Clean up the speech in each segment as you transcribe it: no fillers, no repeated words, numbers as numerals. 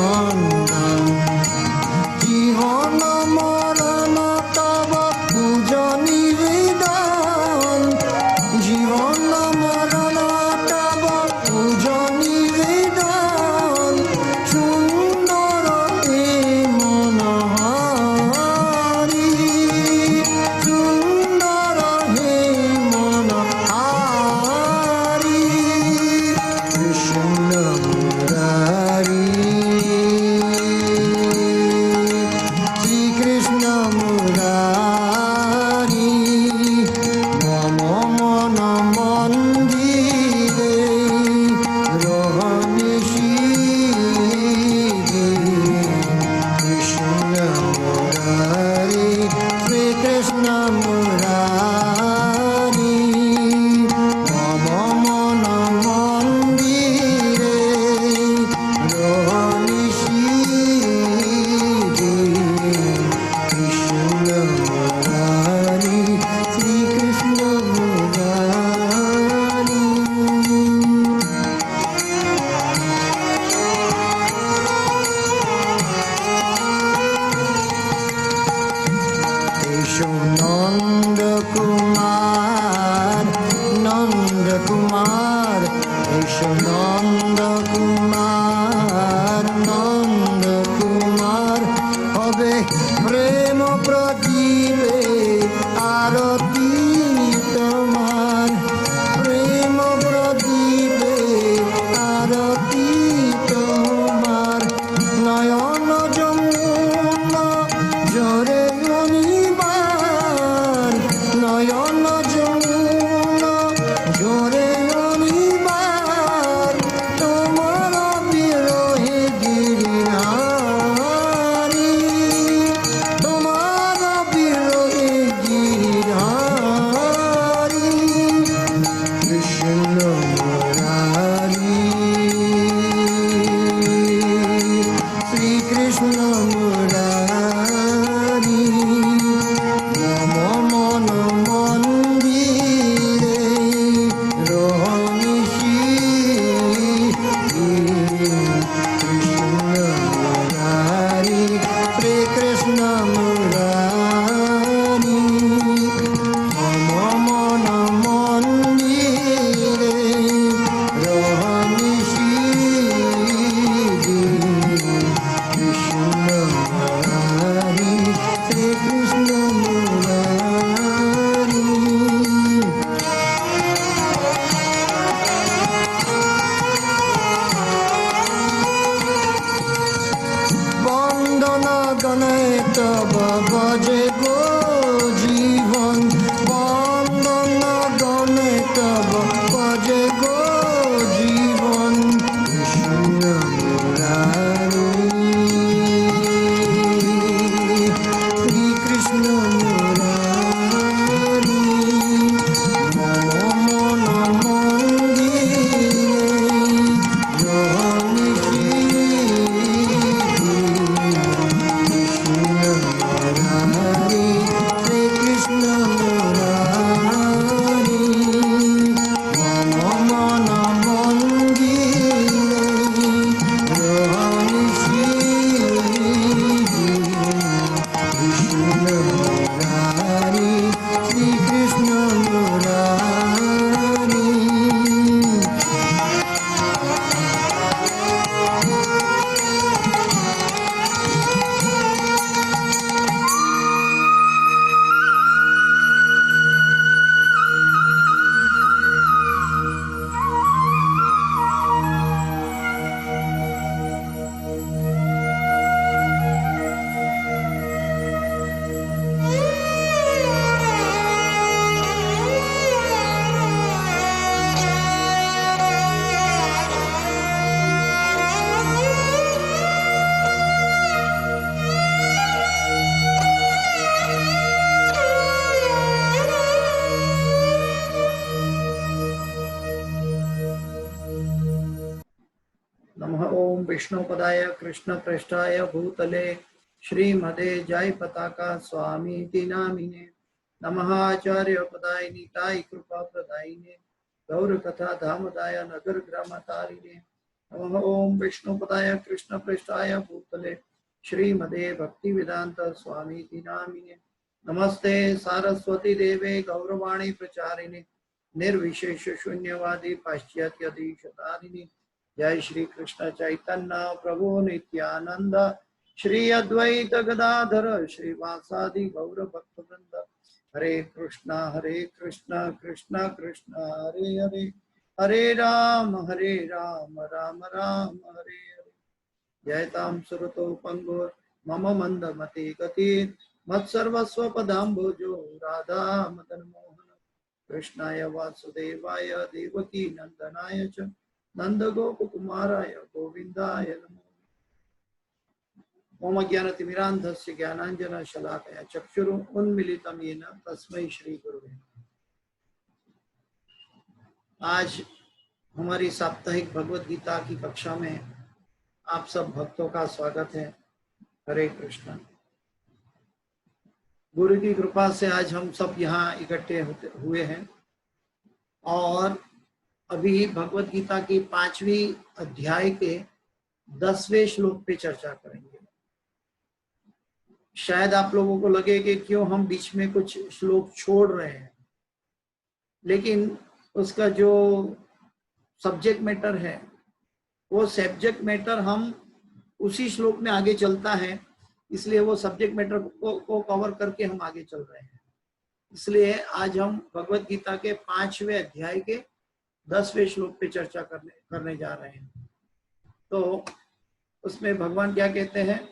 নন্দন জীবন মরণ তব পূজন নিবেদন জীবন মরণ তব পূজন নিবেদন সুন্দর হে মনোহরি সুন্দর হে মনোহরি কৃষ্ণ মুরারি শ্রীকৃষ্ণ মুরারি মম মন মন্দিরে রহনিশি কৃষ্ণ মুরারি শ্রীকৃষ্ণ মুরারি মম মন মন্দিরে রহনিশি কৃষ্ণ মুরারি শ্রীকৃষ্ণ মুরারি এসো নন্দ কুমার নন্দ কুমার এসো নন্দ কুমার নন্দ কুমার হবে প্রেম প্রদীপে আরতি তোমার প্রেম প্রদীপে আরতি তোমার নয়ন যমুনা জোরে অনিবার নয়ন যমুনা জোরে অনিবার তোমার বিরহে গিরিধারী তোমার বিরহে গিরিধারী কৃষ্ণ মুরারি শ্রীকৃষ্ণ মুরারি মম মন মন্দিরে রহনিশি কৃষ্ণ মুরারি শ্রীকৃষ্ণ মুরারি মম মন মন্দিরে রহনিশি কৃষ্ণ মুরারি শ্রীকৃষ্ণ মুরারি বন্দন গণে তব বজে গো জীবন বন্দন গণে তব বজে গো জীবন কৃষ্ণ মুরারি শ্রীকৃষ্ণ মুরারি মম মন মন্দিরে রহনিশি কৃষ্ণ মুরারি শ্রীকৃষ্ণ মুরারি মম মন মন্দিরে রহনিশি কৃষ্ণ মুরারি শ্রীকৃষ্ণ মুরারি नमः ओम विष्णुपदाय कृष्ण पृष्ठाय भूतले श्रीमदे जय पताका स्वामी नामिने नमः आचार्य पदाय निताय कृपा प्रदायिने गौर कथा धामदाय नगर ग्राम तारिणे नमः ओम विष्णुपदाय कृष्ण पृष्ठाय भूतले श्रीमदे भक्ति वेदांत स्वामी नामिने नमस्ते सारस्वती देवे गौरवाणी प्रचारिणे निर्विशेष शून्यवादी पाश्चात्य देशतारिणी जय श्री कृष्ण चैतन्य प्रभु नित्यानंद श्री अद्वैत गदाधर श्रीवासादि गौर भक्त वृंद हरे कृष्णा कृष्ण कृष्ण हरे हरे हरे राम राम राम हरे हरे जयतां सुरतो पंगुर मम मंद मति गति मत्सर्वस्व पदाम्बुजो राधा मदन मोहन कृष्णाय वासुदेवाय देवकी नंदनाय च नंद गोप कुमाराय गोविंदाय नमो ओम ज्ञानतिमिरान्धस्य ज्ञानाञ्जन शलाकया चक्षुरुं उन्मीलितं येन तस्मै श्री गुरुवे नमः। आज हमारी साप्ताहिक भगवत गीता की कक्षा में आप सब भक्तों का स्वागत है। हरे कृष्ण। गुरु की कृपा से आज हम सब यहाँ इकट्ठे हुए हैं और अभी भगवत गीता की 5वीं अध्याय के 10वें श्लोक पे चर्चा करेंगे। शायद आप लोगों को लगे कि क्यों हम बीच में कुछ श्लोक छोड़ रहे हैं, लेकिन उसका जो सब्जेक्ट मैटर है वो सब्जेक्ट मैटर हम उसी श्लोक में आगे चलता है, इसलिए वो सब्जेक्ट मैटर को कवर करके हम आगे चल रहे हैं। इसलिए आज हम भगवत गीता के 5वें अध्याय के 10वें श्लोक पे चर्चा करने जा रहे हैं। तो उसमें भगवान क्या कहते हैं?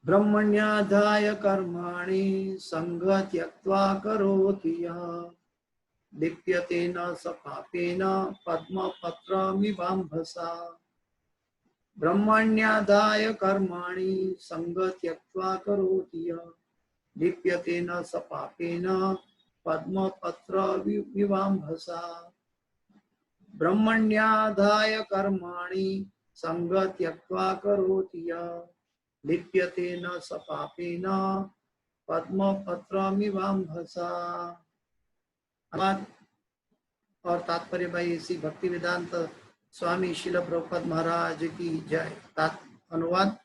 ब्रह्मण्याधाय कर्माणि संगं त्यक्त्वा करोति यः लिप्यते न स पापेन पद्मपत्रमिवाम्भसा। ब्रह्मण्याधाय कर्माणि संगं त्यक्त्वा करोति यः लिप्यते न स पापेन पद्मपत्रमिवाम्भसा। ब्रह्मण्याधाय कर्माणि संगं त्यक्त्वा करोति यः लिप्यते न स पापेन पद्मपत्रमिवाम्भसा। और तात्पर्य भाई इसी भक्ति वेदांत स्वामी श्रील प्रभुपाद महाराज की जय। अनुवाद: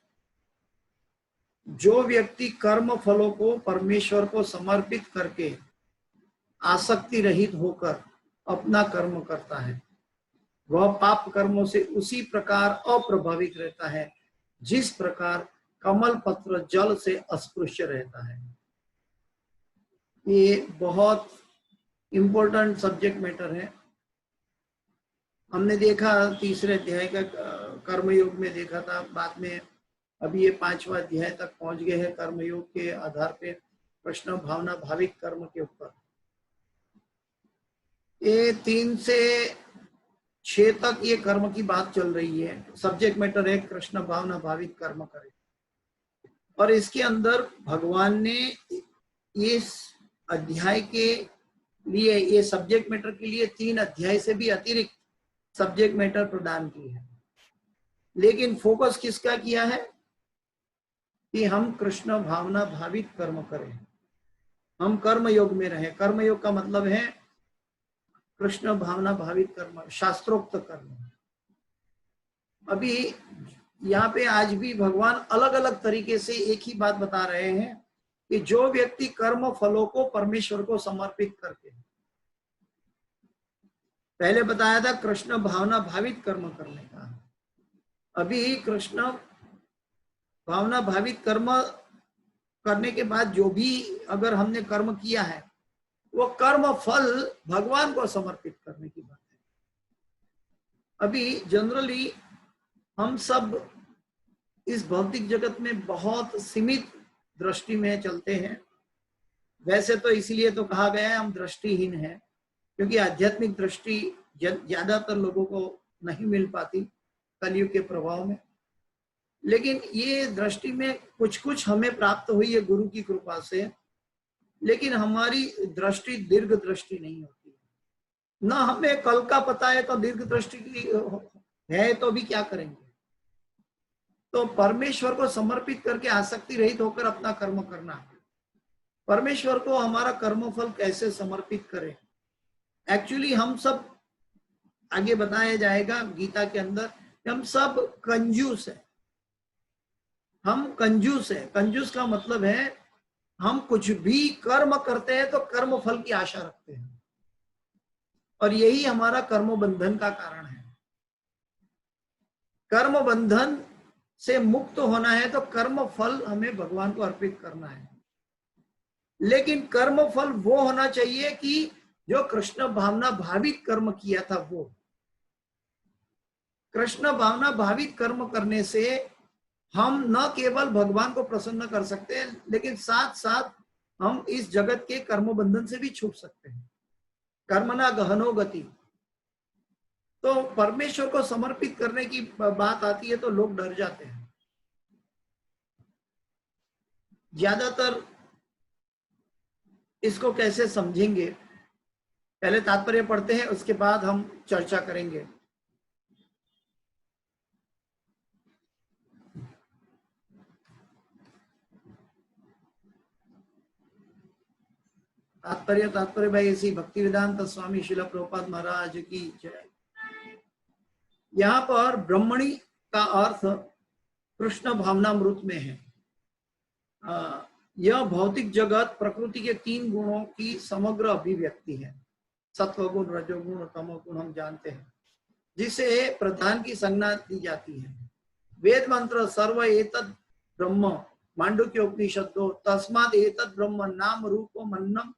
जो व्यक्ति कर्म फलों को परमेश्वर को समर्पित करके आसक्ति रहित होकर अपना कर्म करता है, वह पाप कर्मों से उसी प्रकार अप्रभावित रहता है जिस प्रकार कमल पत्र जल से अस्पृश्य रहता है। ये बहुत इंपॉर्टेंट सब्जेक्ट मैटर है। हमने देखा तीसरे अध्याय का कर्मयोग में देखा था, बाद में अभी ये 5वां अध्याय तक पहुंच गए हैं कर्मयोग के आधार पे प्रश्न भावना भाविक कर्म के ऊपर। ये 3 से 6 तक ये कर्म की बात चल रही है। सब्जेक्ट मैटर है कृष्ण भावना भाविक कर्म करे, और इसके अंदर भगवान ने इस अध्याय के लिए, ये सब्जेक्ट मैटर के लिए 3 अध्याय से भी अतिरिक्त सब्जेक्ट मैटर प्रदान की है। लेकिन फोकस किसका किया है कि हम कृष्ण भावना भावित कर्म करें, हम कर्म योग में रहें। कर्म योग का मतलब है कृष्ण भावना भावित कर्म, शास्त्रोक्त कर्म। अभी यहाँ पे आज भी भगवान अलग अलग तरीके से एक ही बात बता रहे हैं कि जो व्यक्ति कर्म फलों को परमेश्वर को समर्पित करके, पहले बताया था कृष्ण भावना भावित कर्म करने का, अभी कृष्ण भावना भावित कर्म करने के बाद जो भी अगर हमने कर्म किया है वो कर्म फल भगवान को समर्पित करने की बात है। अभी जनरली हम सब इस भौतिक जगत में बहुत सीमित दृष्टि में चलते हैं। वैसे तो इसीलिए तो कहा गया है हम दृष्टिहीन हैं, क्योंकि आध्यात्मिक दृष्टि ज्यादातर लोगों को नहीं मिल पाती कलयुग के प्रभाव में। लेकिन ये दृष्टि में कुछ कुछ हमें प्राप्त हुई है गुरु की कृपा से, लेकिन हमारी दृष्टि दीर्घ दृष्टि नहीं होती। ना हमें कल का पता है तो दीर्घ दृष्टि की है तो भी क्या करेंगे। तो परमेश्वर को समर्पित करके आसक्ति रहित होकर अपना कर्म करना। परमेश्वर को हमारा कर्मफल कैसे समर्पित करें? एक्चुअली हम सब, आगे बताया जाएगा गीता के अंदर, हम सब कंजूस है। हम कंजूस है। कंजूस का मतलब है हम कुछ भी कर्म करते हैं तो कर्म फल की आशा रखते हैं, और यही हमारा कर्म बंधन का कारण है। कर्म बंधन से मुक्त होना है तो कर्म फल हमें भगवान को अर्पित करना है। लेकिन कर्म फल वो होना चाहिए कि जो कृष्ण भावना भावित कर्म किया था वो। कृष्ण भावना भावित कर्म करने से हम न केवल भगवान को प्रसन्न कर सकते हैं, लेकिन साथ साथ हम इस जगत के कर्म बंधन से भी छूट सकते हैं। कर्मणा गहनो गति। तो परमेश्वर को समर्पित करने की बात आती है तो लोग डर जाते हैं। ज्यादातर इसको कैसे समझेंगे, पहले तात्पर्य पढ़ते हैं, उसके बाद हम चर्चा करेंगे। तात्पर्य भाई ऐसी भक्ति वेदांत स्वामी श्रील प्रभुपाद महाराज की जय। यहाँ पर ब्रह्मणी का अर्थ कृष्ण भावनामृत में है। यह भौतिक जगत प्रकृति के 3 गुणों की समग्र अभिव्यक्ति है। सत्वगुण, रजोगुण और तमोगुण हम जानते हैं, जिसे प्रधान की संज्ञा दी जाती है। वेद मंत्र सर्व एतद् ब्रह्म, मांडुक्य उपनिषदो तस्माद् एतद् ब्रह्म नाम रूपम अन्नम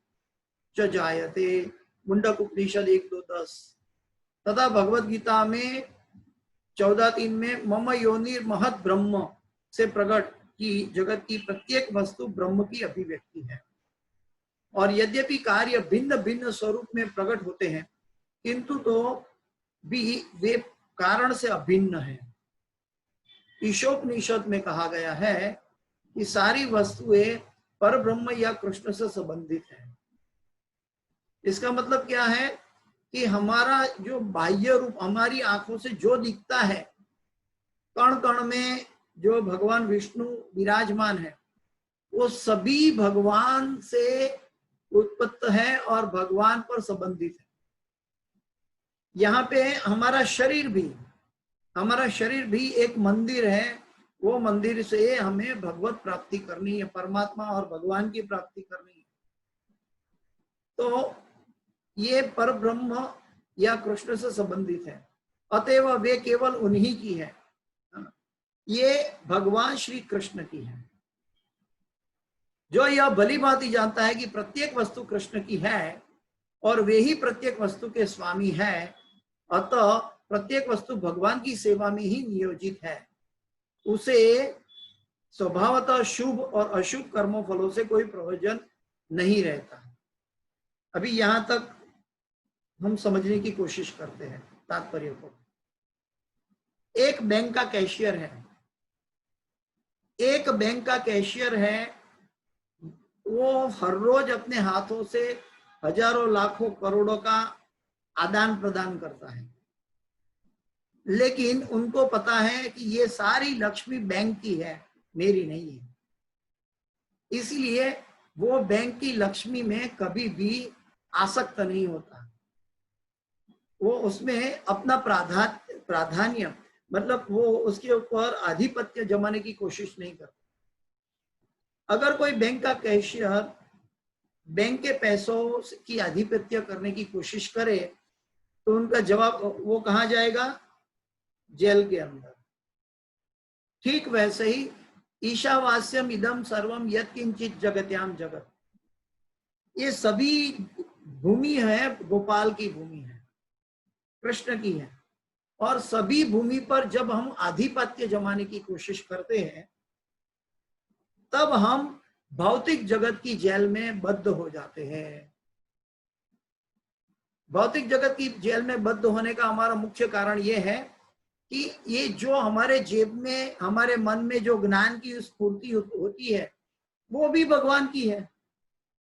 च जायते, मुंडक उपनिषद 1-2-10। तथा भगवत गीता में 14:3 में मम योनिर महत ब्रह्म से प्रकट की जगत की प्रत्येक वस्तु ब्रह्म की अभिव्यक्ति है। और यद्यपि कार्य भिन्न भिन्न स्वरूप में प्रकट होते हैं, किंतु तो भी वे कारण से अभिन्न है। ईशोपनिषद में कहा गया है कि सारी वस्तुएं परब्रह्म या कृष्ण से संबंधित है। इसका मतलब क्या है कि हमारा जो बाह्य रूप, हमारी आंखों से जो दिखता है, कण कण में जो भगवान विष्णु विराजमान है, वो सभी भगवान से उत्पन्न है और भगवान पर संबंधित है। यहाँ पे हमारा शरीर भी एक मंदिर है। वो मंदिर से हमें भगवत प्राप्ति करनी है, परमात्मा और भगवान की प्राप्ति करनी है। तो ये परब्रह्म या कृष्ण से संबंधित है, अतएव वे केवल उन्हीं की है। ये भगवान श्री कृष्ण की है। जो यह भली भांति जानता है कि प्रत्येक वस्तु कृष्ण की है और वे ही प्रत्येक वस्तु के स्वामी है, अतः प्रत्येक वस्तु भगवान की सेवा में ही नियोजित है, उसे स्वभावतः शुभ और अशुभ कर्मों फलों से कोई प्रयोजन नहीं रहता। अभी यहां तक हम समझने की कोशिश करते हैं तात्पर्य को। एक बैंक का कैशियर है, वो हर रोज अपने हाथों से हजारों लाखों करोड़ों का आदान प्रदान करता है, लेकिन उनको पता है कि ये सारी लक्ष्मी बैंक की है, मेरी नहीं है। इसलिए वो बैंक की लक्ष्मी में कभी भी आसक्त नहीं होता। वो उसमें अपना प्राधान्य मतलब वो उसके ऊपर आधिपत्य जमाने की कोशिश नहीं करता। अगर कोई बैंक का कैशियर बैंक के पैसों की आधिपत्य करने की कोशिश करे तो उनका जवाब, वो कहाँ जाएगा? जेल के अंदर। ठीक वैसे ही ईशावास्यम इदम सर्वम यत्किंचित जगत्याम जगत, ये सभी भूमि है, गोपाल की भूमि है, कृष्ण की है। और सभी भूमि पर जब हम आधिपत्य जमाने की कोशिश करते हैं, तब हम भौतिक जगत की जेल में बद्ध हो जाते हैं। भौतिक जगत की जेल में बद्ध होने का हमारा मुख्य कारण यह है कि ये जो हमारे जेब में, हमारे मन में जो ज्ञान की स्फूर्ति होती है, वो भी भगवान की है,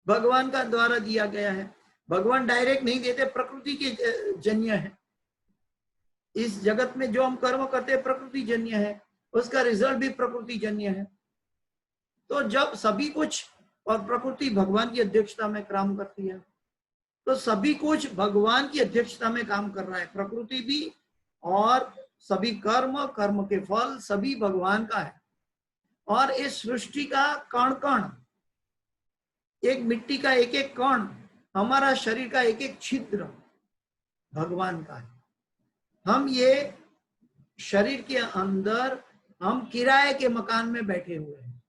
भगवान का द्वारा दिया गया है। भगवान डायरेक्ट नहीं देते, प्रकृति के जन्य है। इस जगत में जो हम कर्म करते हैं प्रकृति जन्य है। उसका रिजल्ट भी प्रकृति जन्य है। तो जब सभी कुछ, और प्रकृति भगवान की अध्यक्षता में काम करती है, तो सभी कुछ भगवान की अध्यक्षता में काम कर रहा है, प्रकृति भी, और सभी कर्म, कर्म के फल सभी भगवान का है। और इस सृष्टि का कण कण, एक मिट्टी का एक एक कण, हमारा शरीर का एक एक छिद्र भगवान का है। हम ये शरीर के अंदर हम किराए के मकान में बैठे हुए हैं,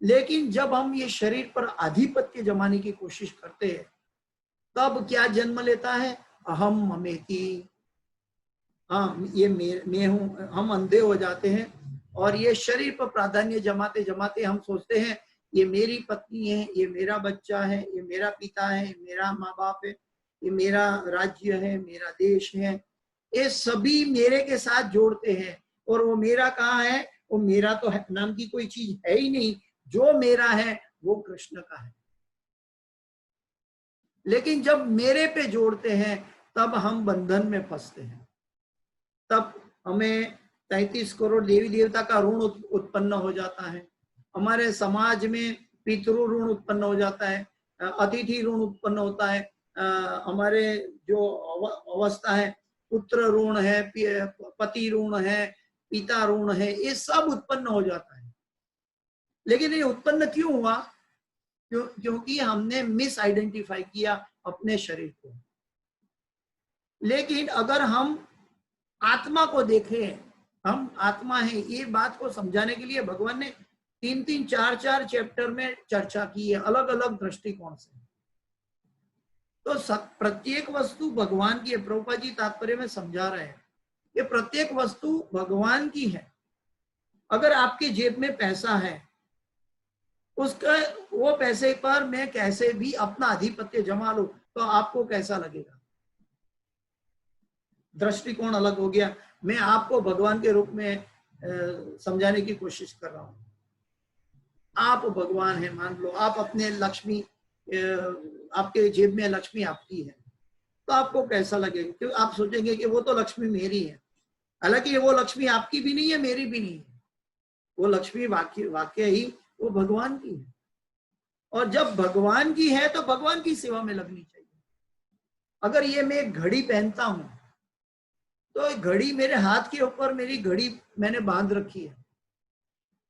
लेकिन जब हम ये शरीर पर आधिपत्य जमाने की कोशिश करते हैं, तब क्या जन्म लेता है? अहम ममेति, हाँ ये मैं हूं, हम अंधे हो जाते हैं और ये शरीर पर प्राधान्य जमाते जमाते हम सोचते हैं ये मेरी पत्नी है, ये मेरा बच्चा है, ये मेरा पिता है, मेरा माँ बाप है, ये मेरा राज्य है, मेरा देश है, ये सभी मेरे के साथ जोड़ते हैं। और वो मेरा कहाँ है? वो मेरा तो है नाम की कोई चीज है ही नहीं, जो मेरा है वो कृष्ण का है। लेकिन जब मेरे पे जोड़ते हैं तब हम बंधन में फंसते हैं, तब हमें 33 करोड़ देवी देवता का ऋण उत्पन्न हो जाता है, हमारे समाज में पितृ ऋण उत्पन्न हो जाता है, अतिथि ऋण उत्पन्न होता है, हमारे जो अवस्था है, पुत्र ऋण है, पति ऋण है, पिता ऋण है, ये सब उत्पन्न हो जाता है। लेकिन ये उत्पन्न क्यों हुआ? क्योंकि हमने मिस आइडेंटिफाई किया अपने शरीर को। लेकिन अगर हम आत्मा को देखें, हम आत्मा है, ये बात को समझाने के लिए भगवान ने 3-3, 4-4 चैप्टर में चर्चा की है, अलग अलग दृष्टिकोण से। तो प्रत्येक वस्तु भगवान की है। प्रभुपाद जी तात्पर्य में समझा रहे हैं, ये प्रत्येक वस्तु भगवान की है। अगर आपके जेब में पैसा है, उसका वो पैसे पर मैं कैसे भी अपना आधिपत्य जमा लूं, तो आपको कैसा लगेगा? दृष्टिकोण अलग हो गया। मैं आपको भगवान के रूप में समझाने की कोशिश कर रहा हूं। आप भगवान है, मान लो आप अपने लक्ष्मी, आपके जेब में लक्ष्मी आपकी है, तो आपको कैसा लगेगा? क्योंकि आप सोचेंगे कि वो तो लक्ष्मी मेरी है, हालांकि वो लक्ष्मी आपकी भी नहीं है, मेरी भी नहीं है, वो लक्ष्मी वाक्य ही वो भगवान की है। और जब भगवान की है तो भगवान की सेवा में लगनी चाहिए। अगर ये मैं एक घड़ी पहनता हूं, तो घड़ी मेरे हाथ के ऊपर, मेरी घड़ी मैंने बांध रखी है,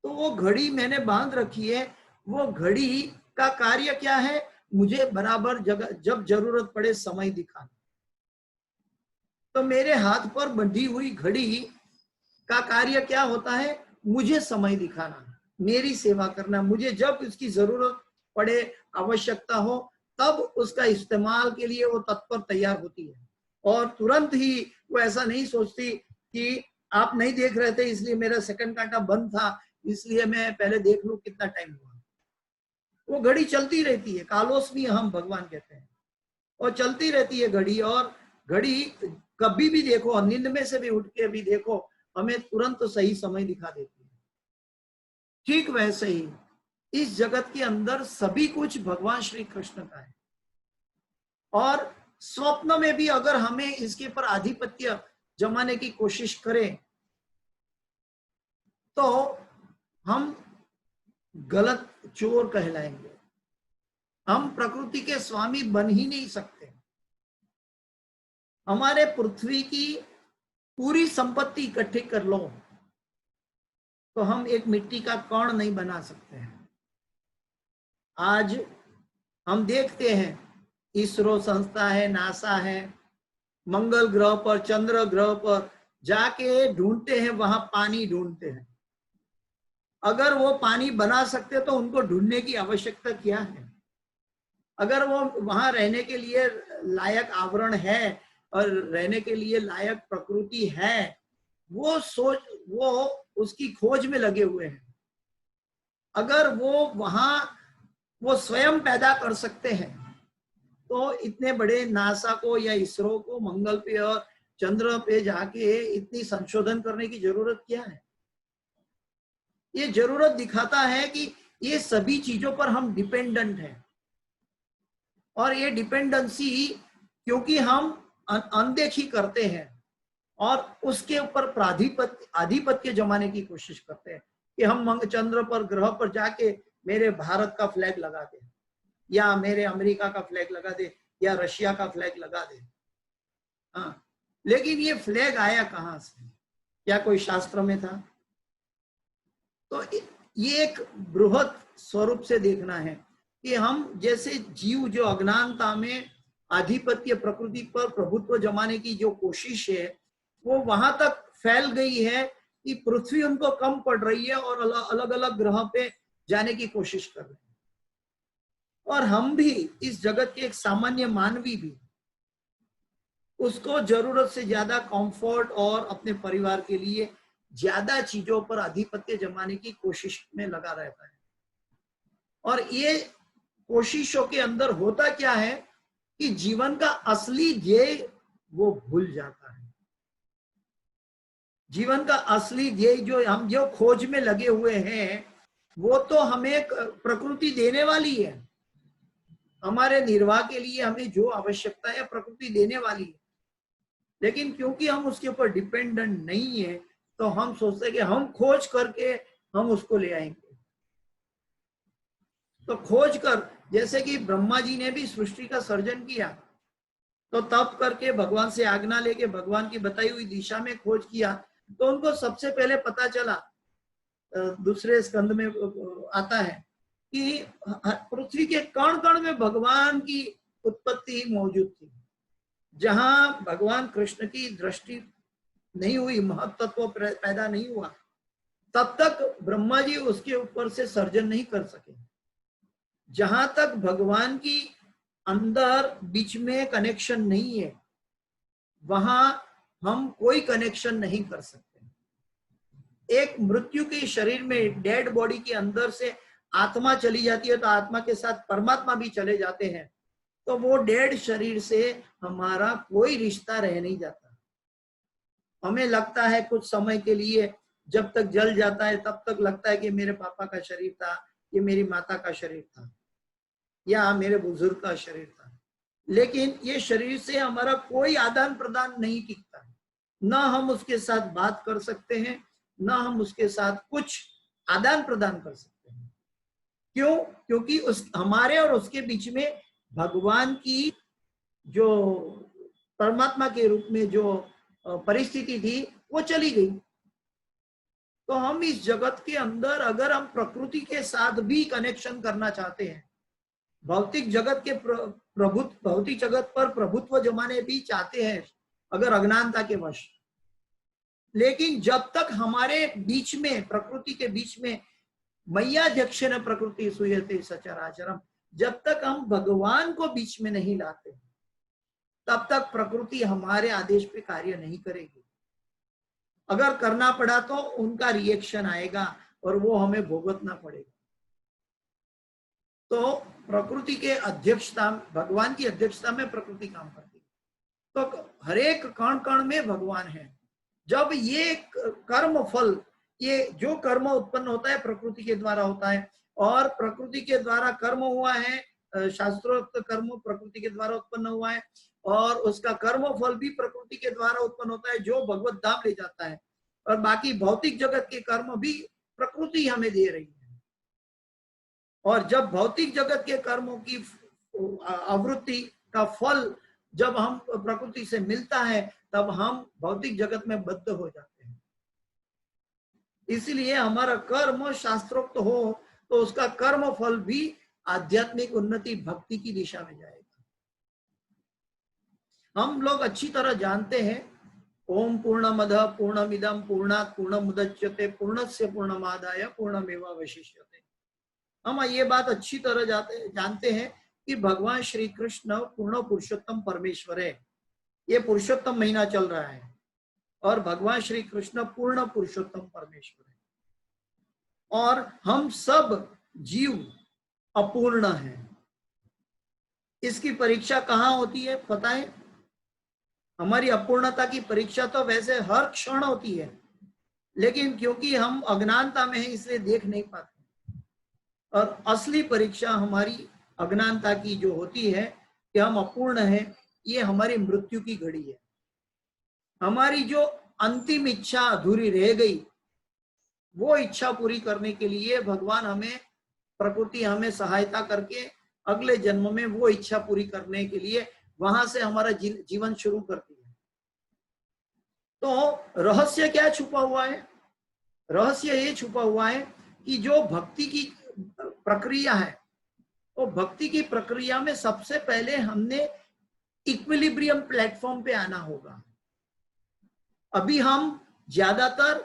तो वो घड़ी मैंने बांध रखी है, वो घड़ी का कार्य क्या है? मुझे बराबर जब जरूरत पड़े समय दिखाना। तो मेरे हाथ पर बंधी हुई घड़ी का कार्य क्या होता है? मुझे समय दिखाना, मेरी सेवा करना। मुझे जब इसकी जरूरत पड़े, आवश्यकता हो, तब उसका इस्तेमाल के लिए वो तत्पर तैयार होती है। और तुरंत ही वो ऐसा नहीं सोचती कि आप नहीं देख रहे थे इसलिए मेरा सेकंड कांटा बंद था, इसलिए मैं पहले देख लूं कितना टाइम हुआ। वो घड़ी चलती रहती है, कालोस्मी हम भगवान कहते हैं, और चलती रहती है घड़ी। और घड़ी कभी भी देखो, नींद में से भी उठ के भी देखो, हमें तुरंत सही समय दिखा देती है। ठीक वैसे ही इस जगत के अंदर सभी कुछ भगवान श्री कृष्ण का है। और स्वप्न में भी अगर हमें इसके पर आधिपत्य जमाने की कोशिश करें, तो हम गलत चोर कहलाएंगे। हम प्रकृति के स्वामी बन ही नहीं सकते। हमारे पृथ्वी की पूरी संपत्ति इकट्ठी कर लो, तो हम एक मिट्टी का कण नहीं बना सकते हैं। आज हम देखते हैं, इसरो संस्था है, नासा है, मंगल ग्रह पर, चंद्र ग्रह पर जाके ढूंढते हैं, वहां पानी ढूंढते हैं। अगर वो पानी बना सकते तो उनको ढूंढने की आवश्यकता क्या है? अगर वो वहां रहने के लिए लायक आवरण है और रहने के लिए लायक प्रकृति है, वो उसकी खोज में लगे हुए हैं। अगर वो वहां वो स्वयं पैदा कर सकते हैं, तो इतने बड़े नासा को या इसरो को मंगल पे और चंद्र पे जाके इतनी संशोधन करने की जरूरत क्या है? ये जरूरत दिखाता है कि ये सभी चीजों पर हम डिपेंडेंट हैं। और ये डिपेंडेंसी क्योंकि हम अनदेखी करते हैं, और उसके ऊपर आधिपत्य जमाने की कोशिश करते हैं कि हम चंद्र पर, ग्रह पर जाके मेरे भारत का फ्लैग लगा दे, या मेरे अमेरिका का फ्लैग लगा दे, या रशिया का फ्लैग लगा दे। हाँ, लेकिन ये फ्लैग आया कहां से? क्या कोई शास्त्र में था? तो ये एक बृहत स्वरूप से देखना है कि हम जैसे जीव जो अज्ञानता में आधिपत्य, प्रकृति पर प्रभुत्व जमाने की जो कोशिश है वो वहां तक फैल गई है कि पृथ्वी उनको कम पड़ रही है और अलग अलग ग्रह पे जाने की कोशिश कर रहे हैं। और हम भी, इस जगत के एक सामान्य मानवी भी, उसको जरूरत से ज्यादा कंफर्ट और अपने परिवार के लिए ज्यादा चीजों पर आधिपत्य जमाने की कोशिश में लगा रहता है। और ये कोशिशों के अंदर होता क्या है कि जीवन का असली ध्येय वो भूल जाता है। जीवन का असली ध्येय जो खोज में लगे हुए हैं वो तो हमें प्रकृति देने वाली है। हमारे निर्वाह के लिए हमें जो आवश्यकता है प्रकृति देने वाली है, लेकिन क्योंकि हम उसके ऊपर डिपेंडेंट नहीं है तो हम सोचते हैं कि हम खोज करके हम उसको ले आएंगे। तो खोज कर, जैसे कि ब्रह्मा जी ने भी सृष्टि का सर्जन किया, तो तप करके भगवान से आज्ञा लेके भगवान की बताई हुई दिशा में खोज किया, तो उनको सबसे पहले पता चला, दूसरे स्कंद में आता है कि पृथ्वी के कण कण में भगवान की उत्पत्ति मौजूद थी। जहां भगवान कृष्ण की दृष्टि नहीं हुई, महत्त्व पैदा नहीं हुआ, तब तक ब्रह्मा जी उसके ऊपर से सर्जन नहीं कर सके। जहां तक भगवान की अंदर बीच में कनेक्शन नहीं है, वहां हम कोई कनेक्शन नहीं कर सकते। एक मृत्यु के शरीर में, डेड बॉडी के अंदर से आत्मा चली जाती है तो आत्मा के साथ परमात्मा भी चले जाते हैं, तो वो डेड शरीर से हमारा कोई रिश्ता रह नहीं जाता। हमें लगता है कुछ समय के लिए, जब तक जल जाता है तब तक लगता है कि मेरे पापा का शरीर था, ये मेरी माता का शरीर था, या मेरे बुजुर्ग का शरीर था, लेकिन ये शरीर से हमारा कोई आदान प्रदान नहीं टिकता है। ना हम उसके साथ बात कर सकते हैं, ना हम उसके साथ कुछ आदान प्रदान कर सकते हैं। क्यों? क्योंकि हमारे और उसके बीच में भगवान की जो परमात्मा के रूप में जो परिस्थिति थी वो चली गई। तो हम इस जगत के अंदर अगर हम प्रकृति के साथ भी कनेक्शन करना चाहते हैं, भौतिक जगत के भौतिक जगत पर प्रभुत्व जमाने भी चाहते हैं अगर अज्ञानता के वश, लेकिन जब तक हमारे बीच में, प्रकृति के बीच में मय्याध्यक्षेन प्रकृति सूयते सचराचरम, जब तक हम भगवान को बीच में नहीं लाते तब तक प्रकृति हमारे आदेश पे कार्य नहीं करेगी। अगर करना पड़ा तो उनका रिएक्शन आएगा और वो हमें भुगतना पड़ेगा। तो प्रकृति के अध्यक्षता, भगवान की अध्यक्षता में प्रकृति काम करती है। तो हर एक कण कण में भगवान है। जब ये कर्म फल, ये जो कर्म उत्पन्न होता है प्रकृति के द्वारा होता है, और प्रकृति के द्वारा कर्म हुआ है, शास्त्रोक्त कर्म प्रकृति के द्वारा उत्पन्न हुआ है, और उसका कर्म फल भी प्रकृति के द्वारा उत्पन्न होता है जो भगवत धाम ले जाता है, और बाकी भौतिक जगत के कर्म भी प्रकृति हमें दे रही है। और जब भौतिक जगत के कर्मों की आवृत्ति का फल जब हम प्रकृति से मिलता है तब हम भौतिक जगत में बद्ध हो जाते हैं। इसलिए हमारा कर्म शास्त्रोक्त हो तो उसका कर्म फल भी आध्यात्मिक उन्नति, भक्ति की दिशा में जाएगा। हम लोग अच्छी तरह जानते हैं, ओम पूर्णमदः पूर्णमिदं पूर्णात् पूर्णमुदच्यते पूर्णस्य पूर्णमादाय पूर्णमेवावशिष्यते। हम ये बात अच्छी तरह जानते हैं कि भगवान श्री कृष्ण पूर्ण पुरुषोत्तम परमेश्वर है। ये पुरुषोत्तम महीना चल रहा है और भगवान श्री कृष्ण पूर्ण पुरुषोत्तम परमेश्वर है, और हम सब जीव अपूर्ण हैं। इसकी परीक्षा कहाँ होती है पता है? हमारी अपूर्णता की परीक्षा तो वैसे हर क्षण होती है, लेकिन क्योंकि हम अज्ञानता में हैं इसलिए देख नहीं पाते। और असली परीक्षा हमारी अज्ञानता की जो होती है कि हम अपूर्ण हैं, ये हमारी मृत्यु की घड़ी है। हमारी जो अंतिम इच्छा अधूरी रह गई, वो इच्छा पूरी करने के लिए भगवान हमें, प्रकृति हमें सहायता करके अगले जन्म में वो इच्छा पूरी करने के लिए वहां से हमारा जीवन शुरू करती है। तो रहस्य क्या छुपा हुआ है? रहस्य ये छुपा हुआ है कि जो भक्ति की प्रक्रिया है, तो भक्ति की प्रक्रिया में सबसे पहले हमने इक्विलिब्रियम प्लेटफॉर्म पे आना होगा। अभी हम ज्यादातर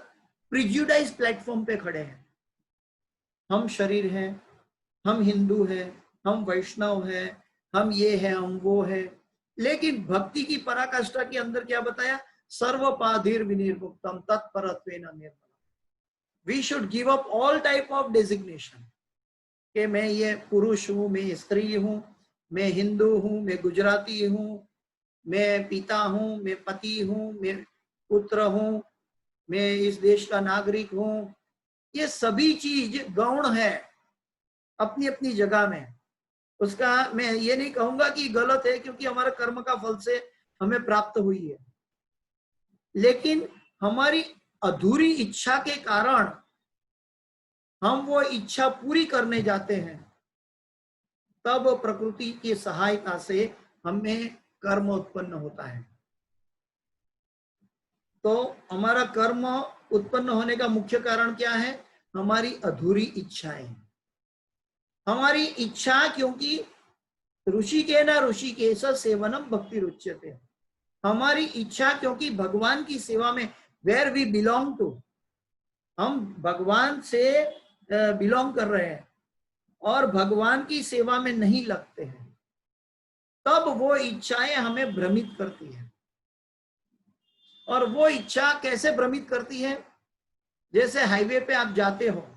प्रिजुडाइज प्लेटफॉर्म पे खड़े हैं। हम शरीर हैं, हम हिंदू हैं, हम वैष्णव हैं, हम ये है, हम वो है। लेकिन भक्ति की पराकाष्ठा के अंदर क्या बताया? सर्वपाधिर विनिर्मुक्तम तत्परत्वेन निर्मलम। We should give up all type of designation कि मैं ये पुरुष हूं, मैं स्त्री हूं, मैं हिंदू हूं, मैं गुजराती हूं, मैं पिता हूं, मैं पति हूं, मैं पुत्र हूं, मैं इस देश का नागरिक हूं। ये सभी चीज गौण है अपनी अपनी जगह में। उसका मैं ये नहीं कहूंगा कि गलत है, क्योंकि हमारे कर्म का फल से हमें प्राप्त हुई है। लेकिन हमारी अधूरी इच्छा के कारण हम वो इच्छा पूरी करने जाते हैं, तब प्रकृति की सहायता से हमें कर्म उत्पन्न होता है। तो हमारा कर्म उत्पन्न होने का मुख्य कारण क्या है? हमारी अधूरी इच्छाएं। हमारी इच्छा, क्योंकि ऋषि के ना ऋषि के सेवनम भक्ति रुच्यते। हमारी इच्छा, क्योंकि भगवान की सेवा में, वेयर वी बिलोंग टू, हम भगवान से बिलोंग कर रहे हैं और भगवान की सेवा में नहीं लगते हैं, तब वो इच्छाएं हमें भ्रमित करती है। और वो इच्छा कैसे भ्रमित करती है? जैसे हाईवे पे आप जाते हो,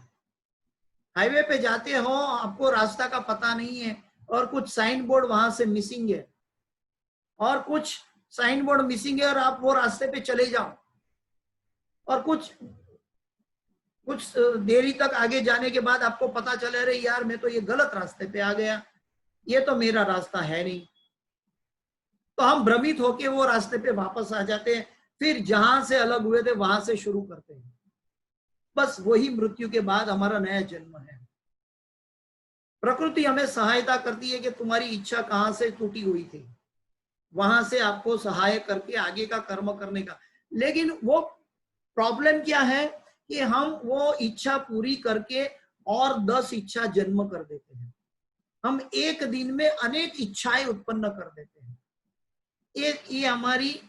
हाईवे पे जाते हो, आपको रास्ता का पता नहीं है और कुछ साइन बोर्ड वहां से मिसिंग है, और कुछ साइन बोर्ड मिसिंग है और आप वो रास्ते पे चले जाओ, और कुछ देरी तक आगे जाने के बाद आपको पता चले, अरे यार मैं तो ये गलत रास्ते पे आ गया, ये तो मेरा रास्ता है नहीं। तो हम भ्रमित होके वो रास्ते पे वापस आ जाते हैं, फिर जहां से अलग हुए थे वहां से शुरू करते हैं। बस वही मृत्यु के बाद हमारा नया जन्म है। प्रकृति हमें सहायता करती है कि तुम्हारी इच्छा कहां से टूटी हुई थी, वहां से आपको सहाय करके आगे का कर्म करने का। लेकिन वो प्रॉब्लम क्या है कि हम वो इच्छा पूरी करके और 10 इच्छा जन्म कर देते हैं। हम एक दिन में अनेक इच्छाएं उत्पन्न कर देते हैं। ये हमारी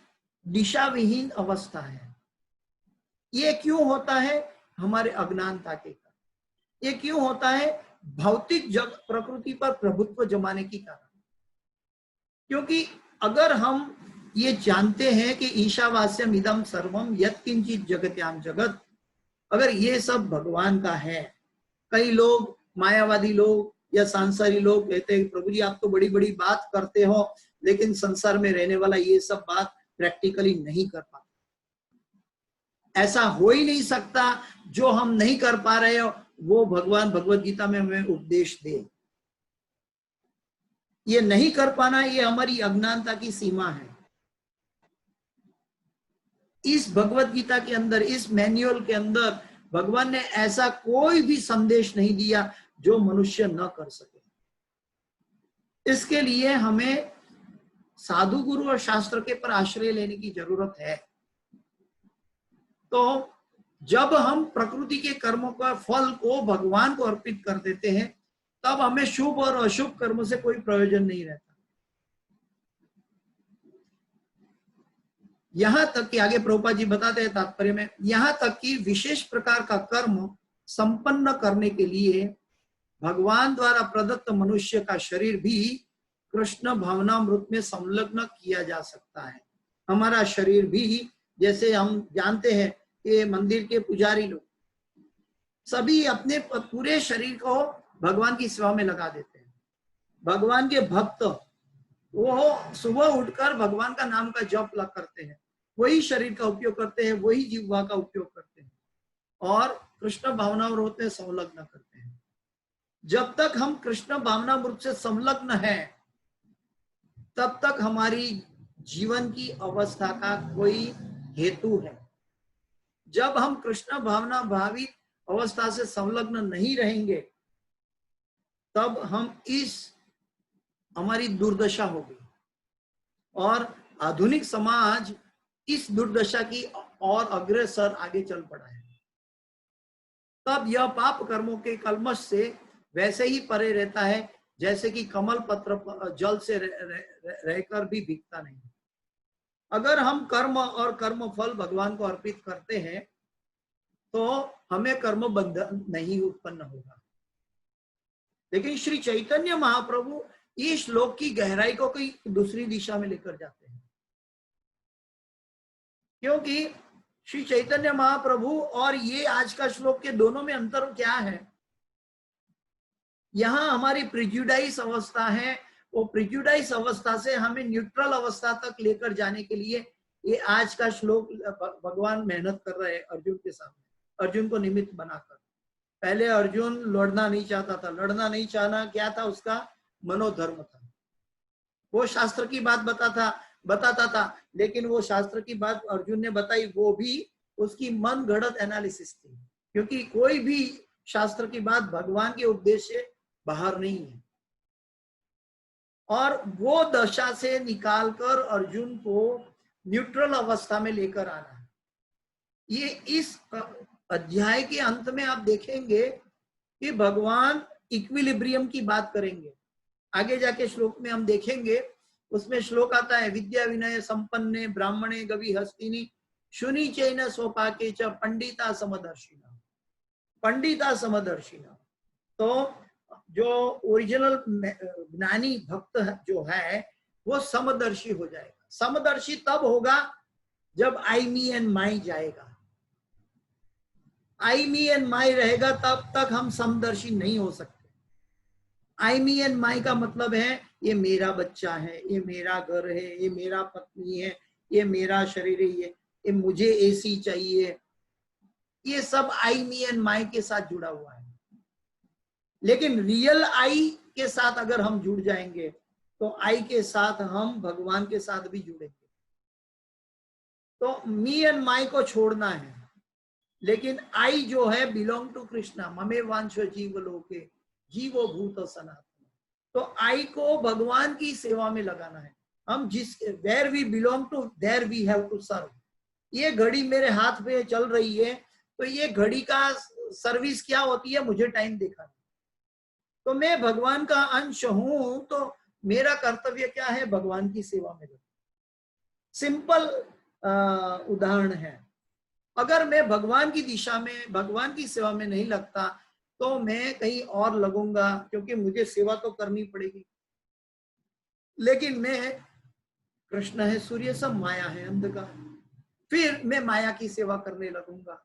दिशा विहीन अवस्था है। ये क्यों होता है? हमारे अज्ञानता के कारण। ये क्यों होता है? भौतिक जग प्रकृति पर प्रभुत्व जमाने की कारण। क्योंकि अगर हम ये जानते हैं कि ईशावास्यम इदम सर्वम यत्किंचित जगत्याम जगत, अगर ये सब भगवान का है। कई लोग, मायावादी लोग या सांसारी लोग कहते हैं, प्रभु जी आप तो बड़ी बड़ी बात करते हो, लेकिन संसार में रहने वाला ये सब बात प्रैक्टिकली नहीं कर पाता। ऐसा हो ही नहीं सकता। जो हम नहीं कर पा रहे हो वो भगवान भगवत गीता में हमें उपदेश दे। ये नहीं कर पाना, ये हमारी अज्ञानता की सीमा है। इस भगवत गीता के अंदर, इस मैन्युअल के अंदर भगवान ने ऐसा कोई भी संदेश नहीं दिया जो मनुष्य न कर सके। इसके लिए हमें साधु गुरु और शास्त्र के पर आश्रय लेने की जरूरत है। तो जब हम प्रकृति के कर्मों का फल को भगवान को अर्पित कर देते हैं, तब हमें शुभ और अशुभ कर्म से कोई प्रयोजन नहीं रहता। यहां तक कि आगे प्रभुपाद जी बताते हैं तात्पर्य में, यहां तक कि विशेष प्रकार का कर्म संपन्न करने के लिए भगवान द्वारा प्रदत्त मनुष्य का शरीर भी कृष्ण भावनामृत में संलग्न किया जा सकता है। हमारा शरीर भी, जैसे हम जानते हैं कि मंदिर के पुजारी लोग सभी अपने पूरे शरीर को भगवान की सेवा में लगा देते हैं। भगवान के भक्त वो सुबह उठकर भगवान का नाम का जप करते हैं, वही शरीर का उपयोग करते हैं, वही जिह्वा का उपयोग करते हैं और कृष्ण भावनामृत में संलग्न करते हैं। जब तक हम कृष्ण भावनामृत से संलग्न हैं, तब तक हमारी जीवन की अवस्था का कोई हेतु है। जब हम कृष्ण भावना भावित अवस्था से संलग्न नहीं रहेंगे तब हम हमारी दुर्दशा होगी, और आधुनिक समाज इस दुर्दशा की और अग्रसर आगे चल पड़ा है। तब यह पाप कर्मों के कलमश से वैसे ही परे रहता है जैसे कि कमल पत्र जल से रहकर भी भीगता नहीं। अगर हम कर्म और कर्म फल भगवान को अर्पित करते हैं तो हमें कर्म बंधन नहीं उत्पन्न होगा। लेकिन श्री चैतन्य महाप्रभु इस श्लोक की गहराई को कोई दूसरी दिशा में लेकर जाते हैं, क्योंकि श्री चैतन्य महाप्रभु और ये आज का श्लोक के दोनों में अंतर क्या है। यहां हमारी प्रिजुडाइज अवस्था है, वो प्रिजुडाइज अवस्था से हमें न्यूट्रल अवस्था तक लेकर जाने के लिए ये आज का श्लोक भगवान मेहनत कर रहे हैं अर्जुन के सामने, अर्जुन को निमित्त बनाकर। पहले अर्जुन लड़ना नहीं चाहता था, लड़ना नहीं चाहना क्या था, उसका मनोधर्म था। वो शास्त्र की बात बताता था, लेकिन वो शास्त्र की बात अर्जुन ने बताई वो भी उसकी मन गढ़ंत एनालिसिस थी, क्योंकि कोई भी शास्त्र की बात भगवान के उपदेश से बाहर नहीं है। और वो दशा से निकालकर अर्जुन को न्यूट्रल अवस्था में लेकर आना है। ये इस अध्याय के अंत में आप देखेंगे कि भगवान इक्विलिब्रियम की बात करेंगे। आगे जाके श्लोक में हम देखेंगे, उसमें श्लोक आता है, विद्या विनय संपन्ने ब्राह्मणे गवि हस्तिनी शुनि चैन स्वपाके च पंडिता समदर्शिना। पंडिता समदर्शिना, तो जो ओरिजिनल ज्ञानी भक्त जो है वो समदर्शी हो जाएगा। समदर्शी तब होगा जब आई मी एंड माई जाएगा। आई मी एंड माई रहेगा तब तक हम समदर्शी नहीं हो सकते। आई मी एंड माई का मतलब है ये मेरा बच्चा है, ये मेरा घर है, ये मेरा पत्नी है, ये मेरा शरीर है, ये मुझे एसी चाहिए, ये सब आई मी एंड माई के साथ जुड़ा हुआ है। लेकिन रियल आई के साथ अगर हम जुड़ जाएंगे तो आई के साथ हम भगवान के साथ भी जुड़ेंगे। तो मी एंड माई को छोड़ना है, लेकिन आई जो है बिलोंग टू कृष्णा, ममे वांछो जीव लोके जीवो भूत सनातन। तो आई को भगवान की सेवा में लगाना है। हम जिस where we belong to there we have to serve. ये घड़ी मेरे हाथ पे चल रही है, तो ये घड़ी का सर्विस क्या होती है, मुझे टाइम दिखाना। तो मैं भगवान का अंश हूं, तो मेरा कर्तव्य क्या है, भगवान की सेवा में लगना। सिंपल उदाहरण है। अगर मैं भगवान की दिशा में, भगवान की सेवा में नहीं लगता तो मैं कहीं और लगूंगा, क्योंकि मुझे सेवा तो करनी पड़ेगी। लेकिन मैं, कृष्ण है सूर्य, सब माया है अंधकार, फिर मैं माया की सेवा करने लगूंगा।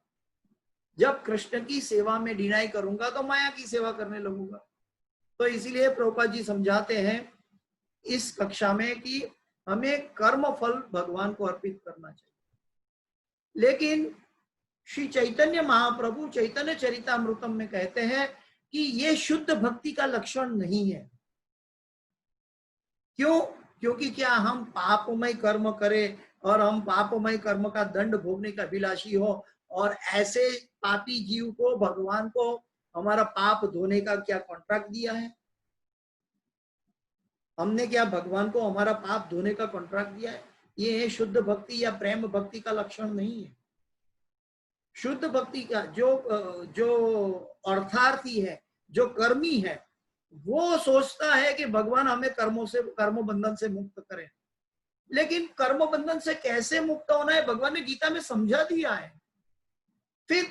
जब कृष्ण की सेवा में डिनाई करूंगा तो माया की सेवा करने लगूंगा। तो इसीलिए प्रभुपाद जी समझाते हैं इस कक्षा में कि हमें कर्म फल भगवान को अर्पित करना चाहिए। लेकिन श्री चैतन्य महाप्रभु चैतन्य चरितामृतम में कहते हैं कि ये शुद्ध भक्ति का लक्षण नहीं है। क्यों? क्योंकि क्या हम पापमय कर्म करें और हम पापमय कर्म का दंड भोगने का अभिलाषी हो, और ऐसे पापी जीव को भगवान को हमारा पाप धोने का क्या कॉन्ट्रैक्ट दिया है? हमने क्या भगवान को हमारा पाप धोने का कॉन्ट्रैक्ट दिया है? ये शुद्ध भक्ति या प्रेम भक्ति का लक्षण नहीं है। शुद्ध भक्ति का जो अर्थार्थी है, जो कर्मी है, वो सोचता है कि भगवान हमें कर्म बंधन से मुक्त करें। लेकिन कर्म बंधन से कैसे मुक्त होना है भगवान ने गीता में समझा दिया है। फिर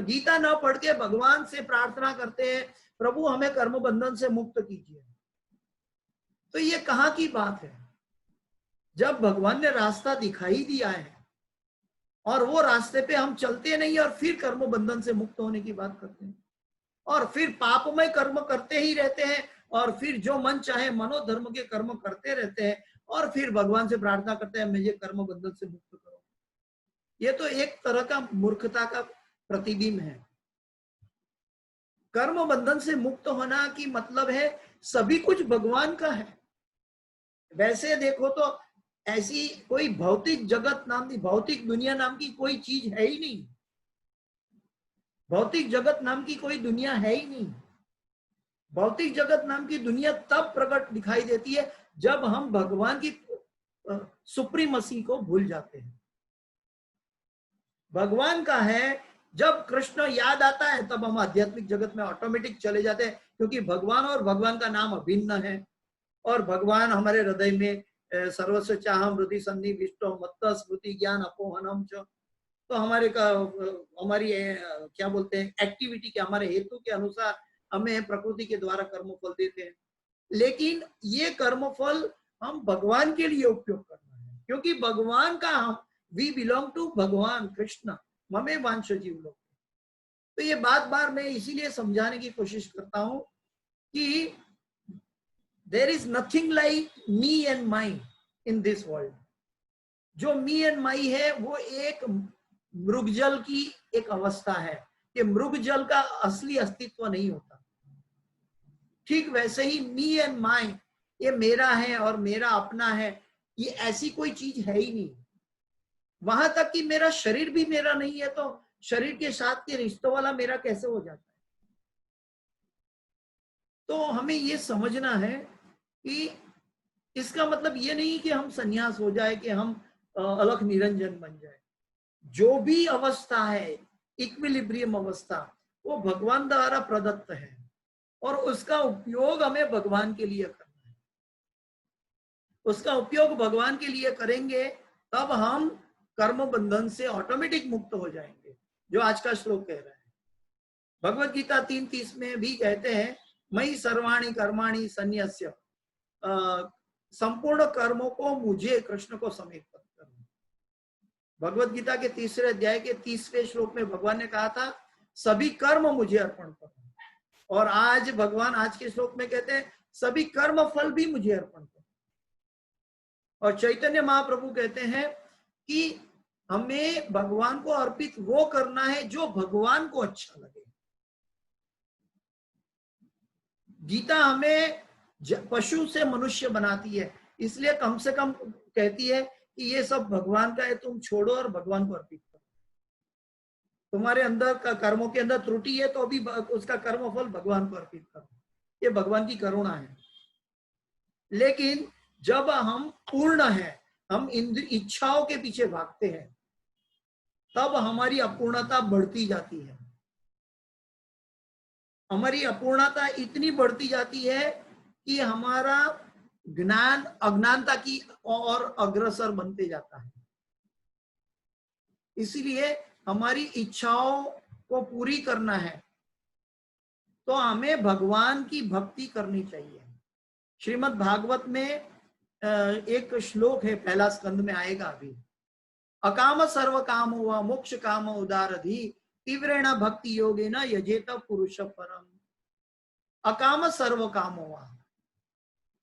गीता न पढ़ के भगवान से प्रार्थना करते हैं, प्रभु हमें कर्म बंधन से मुक्त कीजिए। तो ये कहाँ की बात है? जब भगवान ने रास्ता दिखाई दिया है और वो रास्ते पे हम चलते नहीं और फिर कर्म बंधन से मुक्त होने की बात करते हैं, और फिर पापमय कर्म करते ही रहते हैं, और फिर जो मन चाहे मनोधर्म के कर्म करते रहते हैं, और फिर भगवान से प्रार्थना करते हैं मुझे कर्म बंधन से मुक्त करो। ये तो एक तरह का मूर्खता का प्रतिबिंब है। कर्म बंधन से मुक्त होना की मतलब है सभी कुछ भगवान का है। वैसे देखो तो ऐसी कोई भौतिक जगत नाम की, भौतिक दुनिया नाम की कोई चीज है ही नहीं। भौतिक जगत नाम की कोई दुनिया है ही नहीं। भौतिक जगत नाम की दुनिया तब प्रकट दिखाई देती है जब हम भगवान की सुप्रीमसी को भूल जाते हैं। भगवान का है, जब कृष्ण याद आता है तब हम आध्यात्मिक जगत में ऑटोमेटिक चले जाते हैं, क्योंकि भगवान और भगवान का नाम अभिन्न है। और भगवान हमारे हृदय में सर्वस्व चाहम हृदय संधि विष्टो मत्त स्मृति ज्ञान अपोहनम च, तो हमारे का हमारी क्या बोलते हैं एक्टिविटी के, हमारे हेतु के अनुसार हमें प्रकृति के द्वारा कर्मफल देते हैं। लेकिन ये कर्मफल हम भगवान के लिए उपयोग करना है, क्योंकि भगवान का हम वी बिलोंग टू भगवान कृष्ण ममे वांश जीव लोग। तो ये बात बार मैं इसीलिए समझाने की कोशिश करता हूं कि there is nothing like me and my in this world. जो मी एंड माई है वो एक मृगजल की एक अवस्था है, कि मृगजल का असली अस्तित्व नहीं होता। ठीक वैसे ही मी एंड माई, ये मेरा है और मेरा अपना है, ये ऐसी कोई चीज है ही नहीं। वहां तक कि मेरा शरीर भी मेरा नहीं है, तो शरीर के साथ के रिश्तों वाला मेरा कैसे हो जाता है। तो हमें ये समझना है कि इसका मतलब ये नहीं कि हम संन्यास हो जाए, कि हम अलख निरंजन बन जाए। जो भी अवस्था है, इक्विलिब्रियम अवस्था, वो भगवान द्वारा प्रदत्त है और उसका उपयोग हमें भगवान के लिए करना है। उसका उपयोग भगवान के लिए करेंगे तब हम कर्म बंधन से ऑटोमेटिक मुक्त हो जाएंगे, जो आज का श्लोक कह रहा है। भगवत गीता 3:30 में भी कहते हैं, मई सर्वाणी कर्माणि संन्यस्य, संपूर्ण कर्मों को मुझे कृष्ण को समर्पित करो। भगवत गीता के 3रे अध्याय के 30वें श्लोक में भगवान ने कहा था, सभी कर्म मुझे अर्पण करो। और आज भगवान आज के श्लोक में कहते हैं, सभी कर्म फल भी मुझे अर्पण करो। और चैतन्य महाप्रभु कहते हैं कि हमें भगवान को अर्पित वो करना है जो भगवान को अच्छा लगे। गीता हमें पशु से मनुष्य बनाती है, इसलिए कम से कम कहती है कि ये सब भगवान का है, तुम छोड़ो और भगवान को अर्पित करो। तुम्हारे अंदर का कर्मों के अंदर त्रुटि है तो अभी उसका कर्मफल भगवान को अर्पित करो, ये भगवान की करुणा है। लेकिन जब हम पूर्ण है, हम इच्छाओं के पीछे भागते हैं, तब हमारी अपूर्णता बढ़ती जाती है। हमारी अपूर्णता इतनी बढ़ती जाती है कि हमारा ज्ञान अज्ञानता की और अग्रसर बनते जाता है। इसलिए हमारी इच्छाओं को पूरी करना है तो हमें भगवान की भक्ति करनी चाहिए। श्रीमद् भागवत में एक श्लोक है, पहला स्कंद में आएगा अभी, अकाम सर्व काम हुआ मोक्ष काम उदारधि तीव्रेण भक्ति योगेन यजेत पुरुष परम। अकाम सर्व काम हुआ,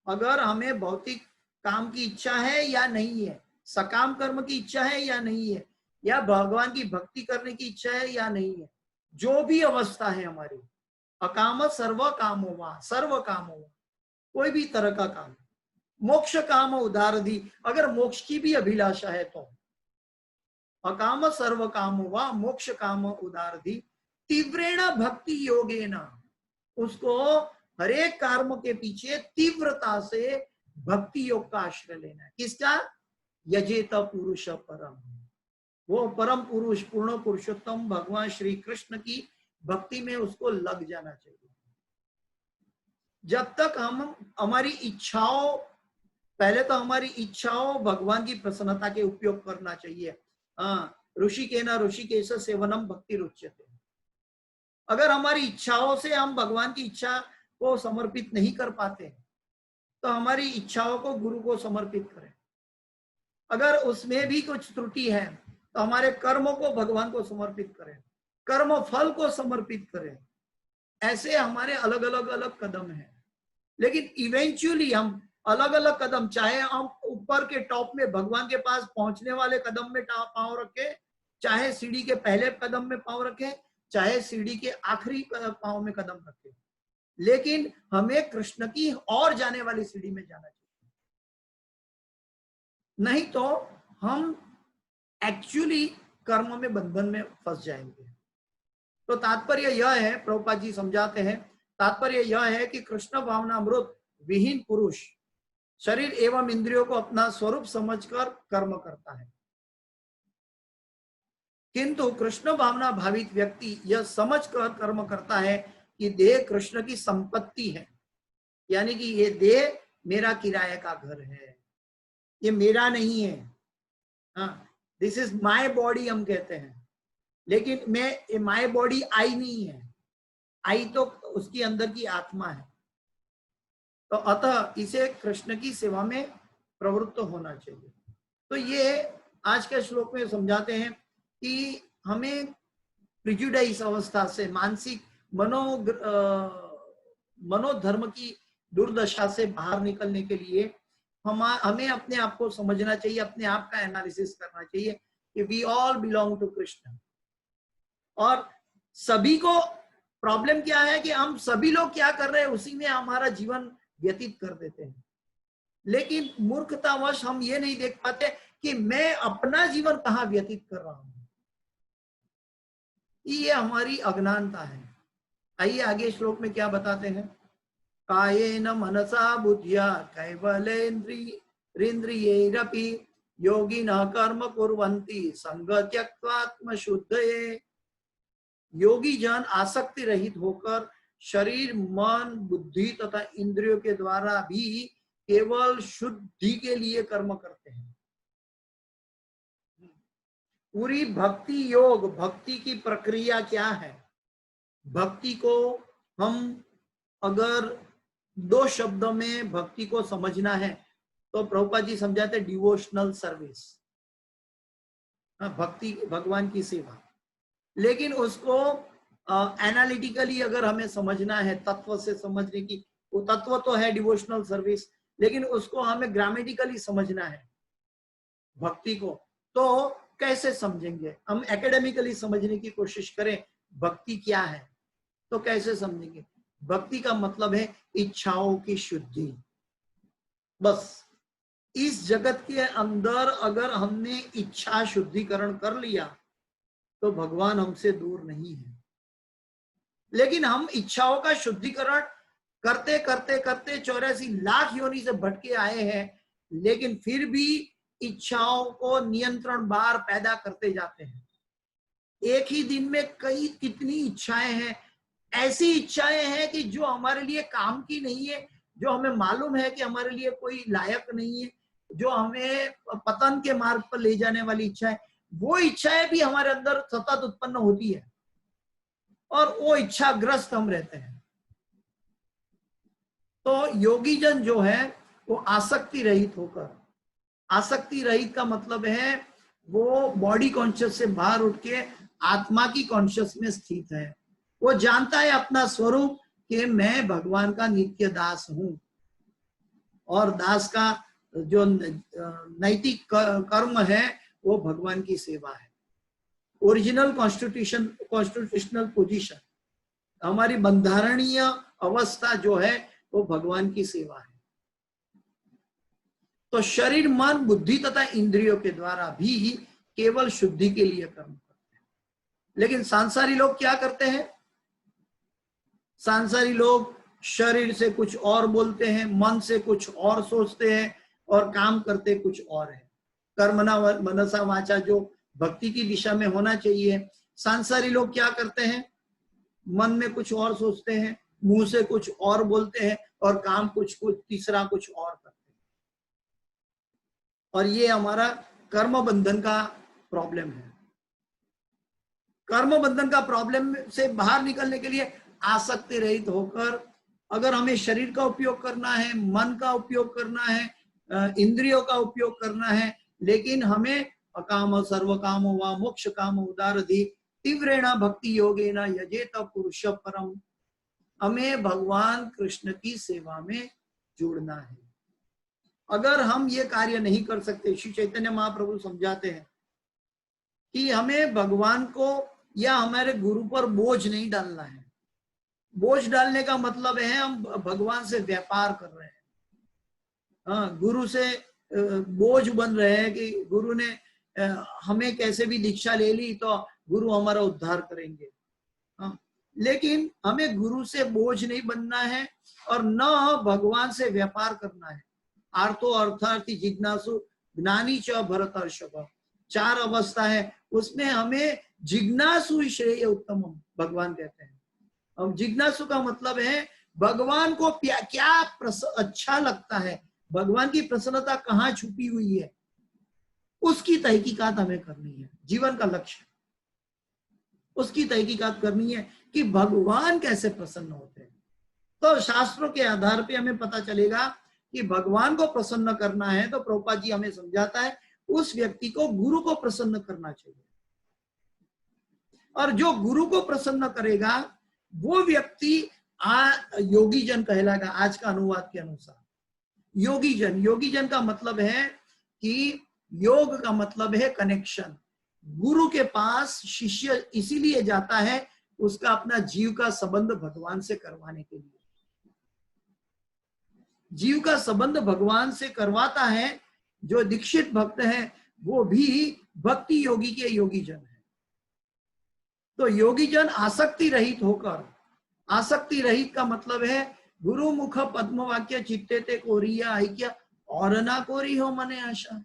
अगर हमें भौतिक काम की इच्छा है या नहीं है, सकाम कर्म की इच्छा है या नहीं है, या भगवान की भक्ति करने की इच्छा है या नहीं है, जो भी अवस्था है हमारी, अकाम सर्व काम हुआ, सर्व काम हुआ, कोई भी तरह का काम, मोक्ष काम उदारधि, अगर मोक्ष की भी अभिलाषा है तो अकाम सर्व काम हुआ मोक्ष काम उदारधि तीव्रेण भक्ति योगेन, उसको हरेक कर्म के पीछे तीव्रता से भक्ति योग का आश्रय लेना है। किसका? यजेत पुरुष परम, वो परम पुरुष पूर्ण पुरुषोत्तम भगवान श्री कृष्ण की भक्ति में उसको लग जाना चाहिए। जब तक हम हमारी इच्छाओं, पहले तो हमारी इच्छाओं भगवान की प्रसन्नता के उपयोग करना चाहिए। ऋषिकेन ऋषिकेश सेवनम भक्ति रुच्यते। अगर हमारी इच्छाओं से हम भगवान की इच्छा को समर्पित नहीं कर पाते तो हमारी इच्छाओं को गुरु को समर्पित करें। अगर उसमें भी कुछ त्रुटि है तो हमारे कर्मों को भगवान को समर्पित करें, कर्म फल को समर्पित करें। ऐसे हमारे अलग अलग कदम हैं, लेकिन इवेंचुअली हम अलग अलग कदम, चाहे हम ऊपर के टॉप में भगवान के पास पहुंचने वाले कदम में पांव रखें, चाहे सीढ़ी के पहले कदम में पांव रखें, चाहे सीढ़ी के आखिरी पांव में कदम रखें, लेकिन हमें कृष्ण की और जाने वाली सीढ़ी में जाना चाहिए। नहीं तो हम एक्चुअली कर्म में बंधन में फंस जाएंगे। तो तात्पर्य यह है, प्रभुपाद जी समझाते हैं, तात्पर्य यह है कि कृष्ण भावनामृत विहीन पुरुष शरीर एवं इंद्रियों को अपना स्वरूप समझकर कर्म करता है, किंतु कृष्ण भावना भावित व्यक्ति यह समझकर कर्म करता है कि देह कृष्ण की संपत्ति है, यानी कि ये देह मेरा किराए का घर है, ये मेरा नहीं है। हाँ, दिस इज माय बॉडी हम कहते हैं, लेकिन मैं माय बॉडी आई नहीं है, आई तो उसकी अंदर की आत्मा है। तो अतः इसे कृष्ण की सेवा में प्रवृत्त होना चाहिए। तो ये आज के श्लोक में समझाते हैं कि हमें प्रिजुडाइज अवस्था से, मानसिक मनोधर्म की दुर्दशा से बाहर निकलने के लिए हमें अपने आप को समझना चाहिए, अपने आप का एनालिसिस करना चाहिए कि we all belong to Krishna. और सभी को प्रॉब्लम क्या है कि हम सभी लोग क्या कर रहे हैं उसी में हमारा जीवन व्यतीत कर देते हैं, लेकिन मूर्खतावश हम ये नहीं देख पाते कि मैं अपना जीवन कहाँ व्यतीत कर रहा हूं। ये हमारी अज्ञानता है। आइए आगे श्लोक में क्या बताते हैं। कायेन मनसा बुद्ध्या कैवलेन्द्रियैरपि योगिनः कर्म कुर्वन्ति संग त्यक्त्वा शुद्धये। योगी जन आसक्ति रहित होकर शरीर, मन, बुद्धि तथा इंद्रियों के द्वारा भी केवल शुद्धि के लिए कर्म करते हैं। पूरी भक्ति योग, भक्ति की प्रक्रिया क्या है? भक्ति को हम अगर दो शब्दों में भक्ति को समझना है तो प्रभुपाद जी समझाते डिवोशनल सर्विस, भक्ति, भगवान की सेवा। लेकिन उसको एनालिटिकली अगर हमें समझना है, तत्व से समझने की, वो तत्व तो है डिवोशनल सर्विस, लेकिन उसको हमें ग्रामेटिकली समझना है भक्ति को, तो कैसे समझेंगे? हम एकेडमिकली समझने की कोशिश करें भक्ति क्या है तो कैसे समझेंगे? भक्ति का मतलब है इच्छाओं की शुद्धि। बस इस जगत के अंदर अगर हमने इच्छा शुद्धिकरण कर लिया तो भगवान हमसे दूर नहीं है। लेकिन हम इच्छाओं का शुद्धिकरण करते करते करते 84 लाख योनि से भटके आए हैं, लेकिन फिर भी इच्छाओं को नियंत्रण बार पैदा करते जाते हैं। एक ही दिन में कितनी इच्छाएं हैं, ऐसी इच्छाएं हैं कि जो हमारे लिए काम की नहीं है, जो हमें मालूम है कि हमारे लिए कोई लायक नहीं है, जो हमें पतन के मार्ग पर ले जाने वाली इच्छाएं, वो इच्छाएं भी हमारे अंदर सतत उत्पन्न होती है और वो इच्छाग्रस्त हम रहते हैं। तो योगी जन जो है वो आसक्ति रहित होकर, आसक्ति रहित का मतलब है वो बॉडी कॉन्शियस से बाहर उठ के आत्मा की कॉन्शियस में स्थित है। वो जानता है अपना स्वरूप कि मैं भगवान का नित्य दास हूं, और दास का जो नैतिक कर्म है वो भगवान की सेवा है। ओरिजिनल कॉन्स्टिट्यूशनल पोजीशन, हमारी बंधारणीय अवस्था जो है वो भगवान की सेवा है। तो शरीर, मन, बुद्धि तथा इंद्रियों के द्वारा भी केवल शुद्धि के लिए कर्म करते हैं। लेकिन सांसारी लोग क्या करते हैं? सांसारी लोग शरीर से कुछ और बोलते हैं, मन से कुछ और सोचते हैं और काम करते कुछ और है। कर्मणा मनसा वाचा जो भक्ति की दिशा में होना चाहिए, सांसारी लोग क्या करते हैं? मन में कुछ और सोचते हैं, मुंह से कुछ और बोलते हैं और काम कुछ तीसरा कुछ और करते हैं। और ये हमारा कर्म बंधन का प्रॉब्लम है। कर्म बंधन का प्रॉब्लम से बाहर निकलने के लिए आसक्ति रहित होकर, अगर हमें शरीर का उपयोग करना है, मन का उपयोग करना है, इंद्रियों का उपयोग करना है, लेकिन हमें अकाम सर्व काम व मोक्ष काम उदारधि तीव्रेण भक्ति योगेन यजेत पुरुष परम, हमें भगवान कृष्ण की सेवा में जुड़ना है। अगर हम ये कार्य नहीं कर सकते, श्री चैतन्य महाप्रभु समझाते हैं कि हमें भगवान को या हमारे गुरु पर बोझ नहीं डालना है। बोझ डालने का मतलब है हम भगवान से व्यापार कर रहे हैं। हाँ, गुरु से बोझ बन रहे हैं कि गुरु ने हमें कैसे भी दीक्षा ले ली तो गुरु हमारा उद्धार करेंगे। हाँ, लेकिन हमें गुरु से बोझ नहीं बनना है और न भगवान से व्यापार करना है। आर्तो अर्थार्थी जिज्ञासु ज्ञानी च भरतर्षभ, 4 अवस्था है, उसमें हमें जिज्ञासु श्रेय उत्तम भगवान कहते हैं। अब जिज्ञासु का मतलब है भगवान को क्या अच्छा लगता है, भगवान की प्रसन्नता कहाँ छुपी हुई है, उसकी तहकीकात हमें करनी है। जीवन का लक्ष्य उसकी तहकीकात करनी है कि भगवान कैसे प्रसन्न होते हैं। तो शास्त्रों के आधार पे हमें पता चलेगा कि भगवान को प्रसन्न करना है तो प्रभुपाद जी हमें समझाता है उस व्यक्ति को गुरु को प्रसन्न करना चाहिए। और जो गुरु को प्रसन्न करेगा वो व्यक्ति योगी जन कहलाएगा। आज का अनुवाद के अनुसार योगी जन का मतलब है कि योग का मतलब है कनेक्शन। गुरु के पास शिष्य इसीलिए जाता है उसका अपना जीव का संबंध भगवान से करवाने के लिए। जीव का संबंध भगवान से करवाता है। जो दीक्षित भक्त है वो भी भक्ति योगी के योगी जन है। तो योगी जन आसक्ति रहित होकर, आसक्ति रहित का मतलब है गुरु मुख पद्म वाक्य चित्ते ते कोरिया ऐक्य और ना कोरी हो मने आशा।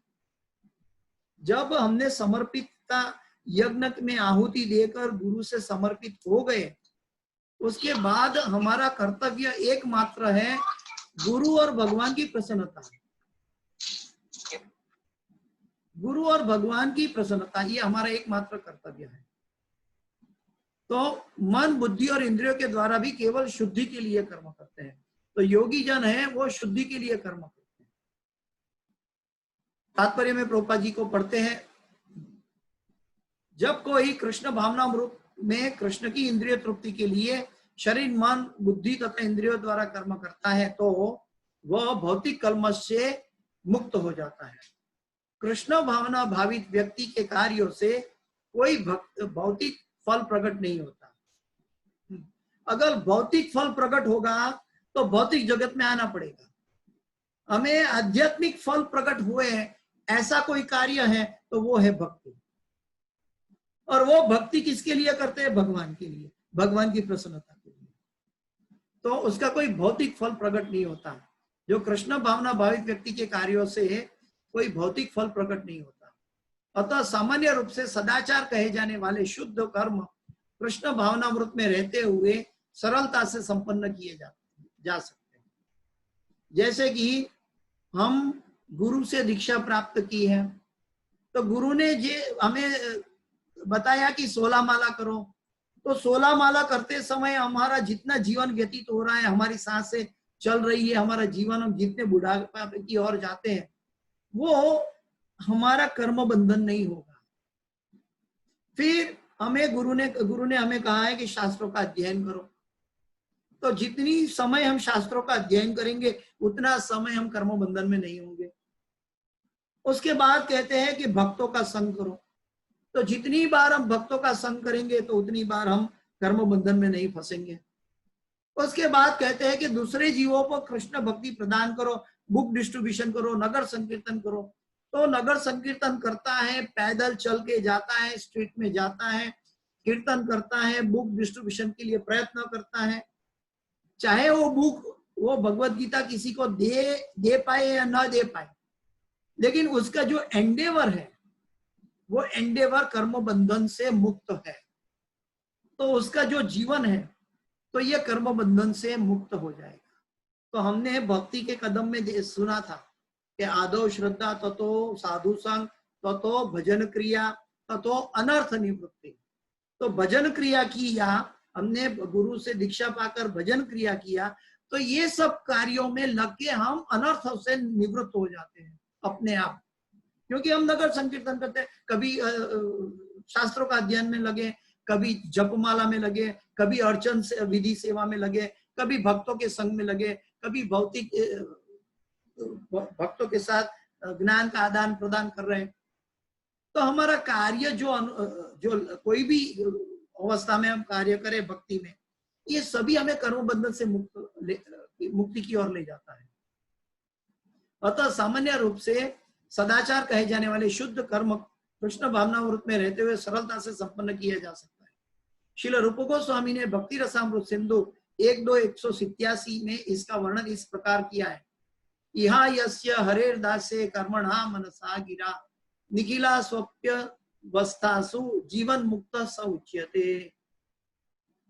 जब हमने समर्पितता यज्ञ में आहुति देकर गुरु से समर्पित हो गए, उसके बाद हमारा कर्तव्य एकमात्र है गुरु और भगवान की प्रसन्नता। गुरु और भगवान की प्रसन्नता ये हमारा एकमात्र कर्तव्य है। तो मन बुद्धि और इंद्रियों के द्वारा भी केवल शुद्धि के लिए कर्म करते हैं। तो योगी जन है वो शुद्धि के लिए कर्म करते हैं। तात्पर्य में प्रभुपाद जी को पढ़ते हैं, जब कोई कृष्ण भावनामृत में कृष्ण की इंद्रिय तृप्ति के लिए शरीर मन बुद्धि तथा इंद्रियों द्वारा कर्म करता है तो वह भौतिक कलमश से मुक्त हो जाता है। कृष्ण भावना भावित व्यक्ति के कार्यों से कोई भौतिक फल प्रकट नहीं होता। अगर भौतिक फल प्रकट होगा तो भौतिक जगत में आना पड़ेगा। हमें आध्यात्मिक फल प्रकट हुए ऐसा कोई कार्य है तो वो है भक्ति। और वो भक्ति किसके लिए करते हैं? भगवान के लिए, भगवान की प्रसन्नता के लिए। तो उसका कोई भौतिक फल प्रकट नहीं होता। जो कृष्ण भावना भावित व्यक्ति के कार्यों से कोई भौतिक फल प्रकट नहीं होता। अतः सामान्य रूप से सदाचार कहे जाने वाले शुद्ध कर्म कृष्ण भावनामृत में रहते हुए सरलता से संपन्न किए जा सकते हैं। जैसे कि हम गुरु से दीक्षा प्राप्त की है तो गुरु ने हमें बताया कि 16 माला करो, तो 16 माला करते समय हमारा जितना जीवन व्यतीत हो रहा है, हमारी सांसें चल रही है, हमारा जीवन, हम जितने बुढ़ापे की ओर जाते हैं, वो हमारा कर्म बंधन नहीं होगा। फिर हमें गुरु ने हमें कहा है कि शास्त्रों का अध्ययन करो। तो जितनी समय हम शास्त्रों का अध्ययन करेंगे उतना समय हम कर्म बंधन में नहीं होंगे। उसके बाद कहते हैं कि भक्तों का संग करो। तो जितनी बार हम भक्तों का संग करेंगे तो उतनी बार हम कर्म बंधन में नहीं फंसेंगे। उसके बाद कहते हैं कि दूसरे जीवों को कृष्ण भक्ति प्रदान करो, बुक डिस्ट्रीब्यूशन करो, नगर संकीर्तन करो। तो नगर संकीर्तन करता है, पैदल चल के जाता है, स्ट्रीट में जाता है, कीर्तन करता है, बुक डिस्ट्रीब्यूशन के लिए प्रयत्न करता है। चाहे वो बुक, वो भगवत गीता किसी को दे पाए या ना दे पाए, लेकिन उसका जो एंडेवर है वो एंडेवर कर्म बंधन से मुक्त है। तो उसका जो जीवन है तो ये कर्म बंधन से मुक्त हो जाएगा। तो हमने भक्ति के कदम में सुना था कि आदो श्रद्धा ततो साधु संग ततो भजन क्रिया ततो अनर्थ निवृत्ति। तो भजन क्रिया किया हमने, गुरु से दीक्षा पाकर भजन क्रिया किया, तो ये सब कार्यों में लग के हम अनर्थ से निवृत्त हो जाते हैं अपने आप। क्योंकि हम नगर संकीर्तन करते हैं, कभी शास्त्रों का अध्ययन में लगे, कभी जपमाला में लगे, कभी अर्चन से विधि सेवा में लगे, कभी भक्तों के संग में लगे, कभी भौतिक भक्तों के साथ ज्ञान का आदान प्रदान कर रहे हैं। तो हमारा कार्य जो कोई भी अवस्था में हम कार्य करें भक्ति में, ये सभी हमें कर्म बंधन से मुक्ति की ओर ले जाता है। अतः सामान्य रूप से सदाचार कहे जाने वाले शुद्ध कर्म कृष्ण भावनामृत में रहते हुए सरलता से संपन्न किया जा सकता है। श्रील रूप गोस्वामी ने भक्ति रसामृत सिंधु 1-2-187 में इसका वर्णन इस प्रकार किया है। इहा यस्य हरेर दासे कर्मणा मनसा गिरा निखिला स्वप्य वस्थासु जीवन मुक्त स उच्यते।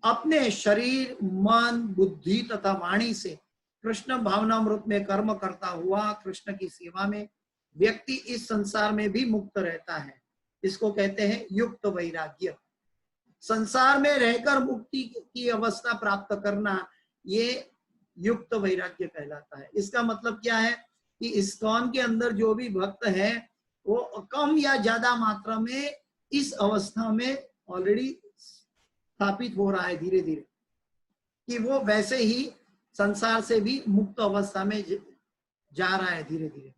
अपने शरीर, मन, बुद्धि तथा वाणी से कृष्ण भावनामृत में कर्म करता हुआ कृष्ण की सेवा में व्यक्ति इस संसार में भी मुक्त रहता है। इसको कहते हैं युक्त वैराग्य। संसार में रहकर मुक्ति की अवस्था प्राप्त करना, ये युक्त वैराग्य कहलाता है। इसका मतलब क्या है कि इस्कॉन के अंदर जो भी भक्त है वो कम या ज्यादा मात्रा में इस अवस्था में ऑलरेडी स्थापित हो रहा है धीरे धीरे, कि वो वैसे ही संसार से भी मुक्त अवस्था में जा रहा है धीरे धीरे।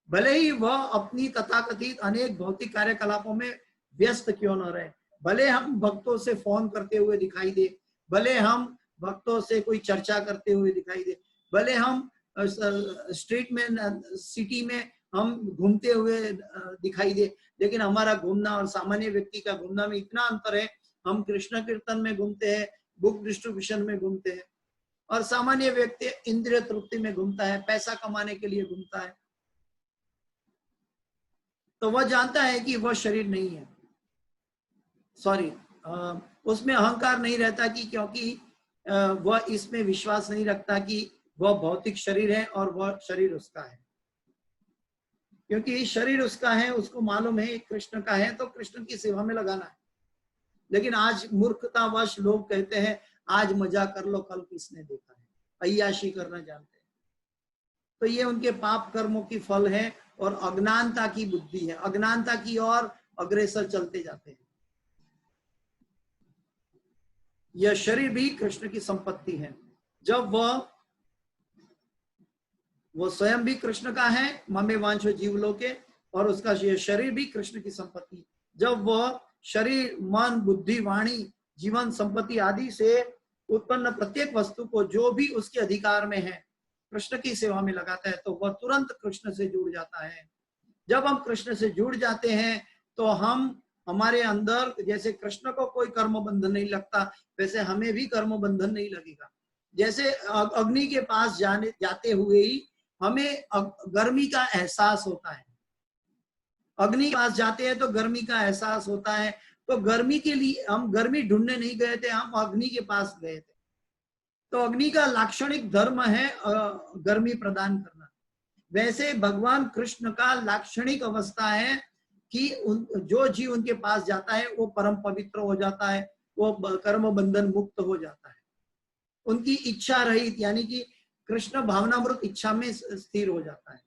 भले ही वह अपनी तथाकथित अनेक भौतिक कार्यकलापों में व्यस्त क्यों न रहे, भले हम भक्तों से फोन करते हुए दिखाई दे, भले हम भक्तों से कोई चर्चा करते हुए दिखाई दे, भले हम स्ट्रीट में, सिटी में हम घूमते हुए दिखाई दे, लेकिन हमारा घूमना और सामान्य व्यक्ति का घूमना में इतना अंतर है। हम कृष्ण कीर्तन में घूमते हैं, बुक डिस्ट्रीब्यूशन में घूमते हैं, और सामान्य व्यक्ति इंद्रिय तृप्ति में घूमता है, पैसा कमाने के लिए घूमता है। तो वह जानता है कि वह शरीर नहीं है, सॉरी, उसमें अहंकार नहीं रहता कि क्योंकि वह इसमें विश्वास नहीं रखता कि वह भौतिक शरीर है और वह शरीर उसका है, क्योंकि शरीर उसका है, उसको मालूम है कृष्ण का है तो कृष्ण की सेवा में लगाना है। लेकिन आज मूर्खतावश लोग कहते हैं आज मजा कर लो, कल किसने देखा है, अय्याशी करना जानते हैं। तो ये उनके पाप कर्मों की फल है और अज्ञानता की बुद्धि है, अज्ञानता की ओर अग्रसर चलते जाते हैं। यह शरीर भी कृष्ण की संपत्ति है। जब वो स्वयं भी कृष्ण का है, ममे वांछो जीवलोके, और उसका यह शरीर भी कृष्ण की संपत्ति। जब वह शरीर, मन, बुद्धि, वाणी, जीवन, संपत्ति आदि से उत्पन्न प्रत्येक वस्तु को जो भी उसके अधिकार में है कृष्ण की सेवा में लगाता है तो वह तुरंत कृष्ण से जुड़ जाता है। जब हम कृष्ण से जुड़ जाते हैं तो हमारे अंदर जैसे कृष्ण को कोई कर्म बंधन नहीं लगता, वैसे हमें भी कर्म बंधन नहीं लगेगा। जैसे अग्नि के पास जाते हुए ही हमें गर्मी का एहसास होता है, अग्नि के पास जाते हैं तो गर्मी का एहसास होता है। तो गर्मी के लिए हम गर्मी ढूंढने नहीं गए थे, हम अग्नि के पास गए थे। तो अग्नि का लाक्षणिक धर्म है गर्मी प्रदान करना। वैसे भगवान कृष्ण का लाक्षणिक अवस्था है कि जो जीव उनके पास जाता है वो परम पवित्र हो जाता है, वो कर्म बंधन मुक्त हो जाता है, उनकी इच्छा रहित, यानी कि कृष्ण भावनामृत इच्छा में स्थिर हो जाता है।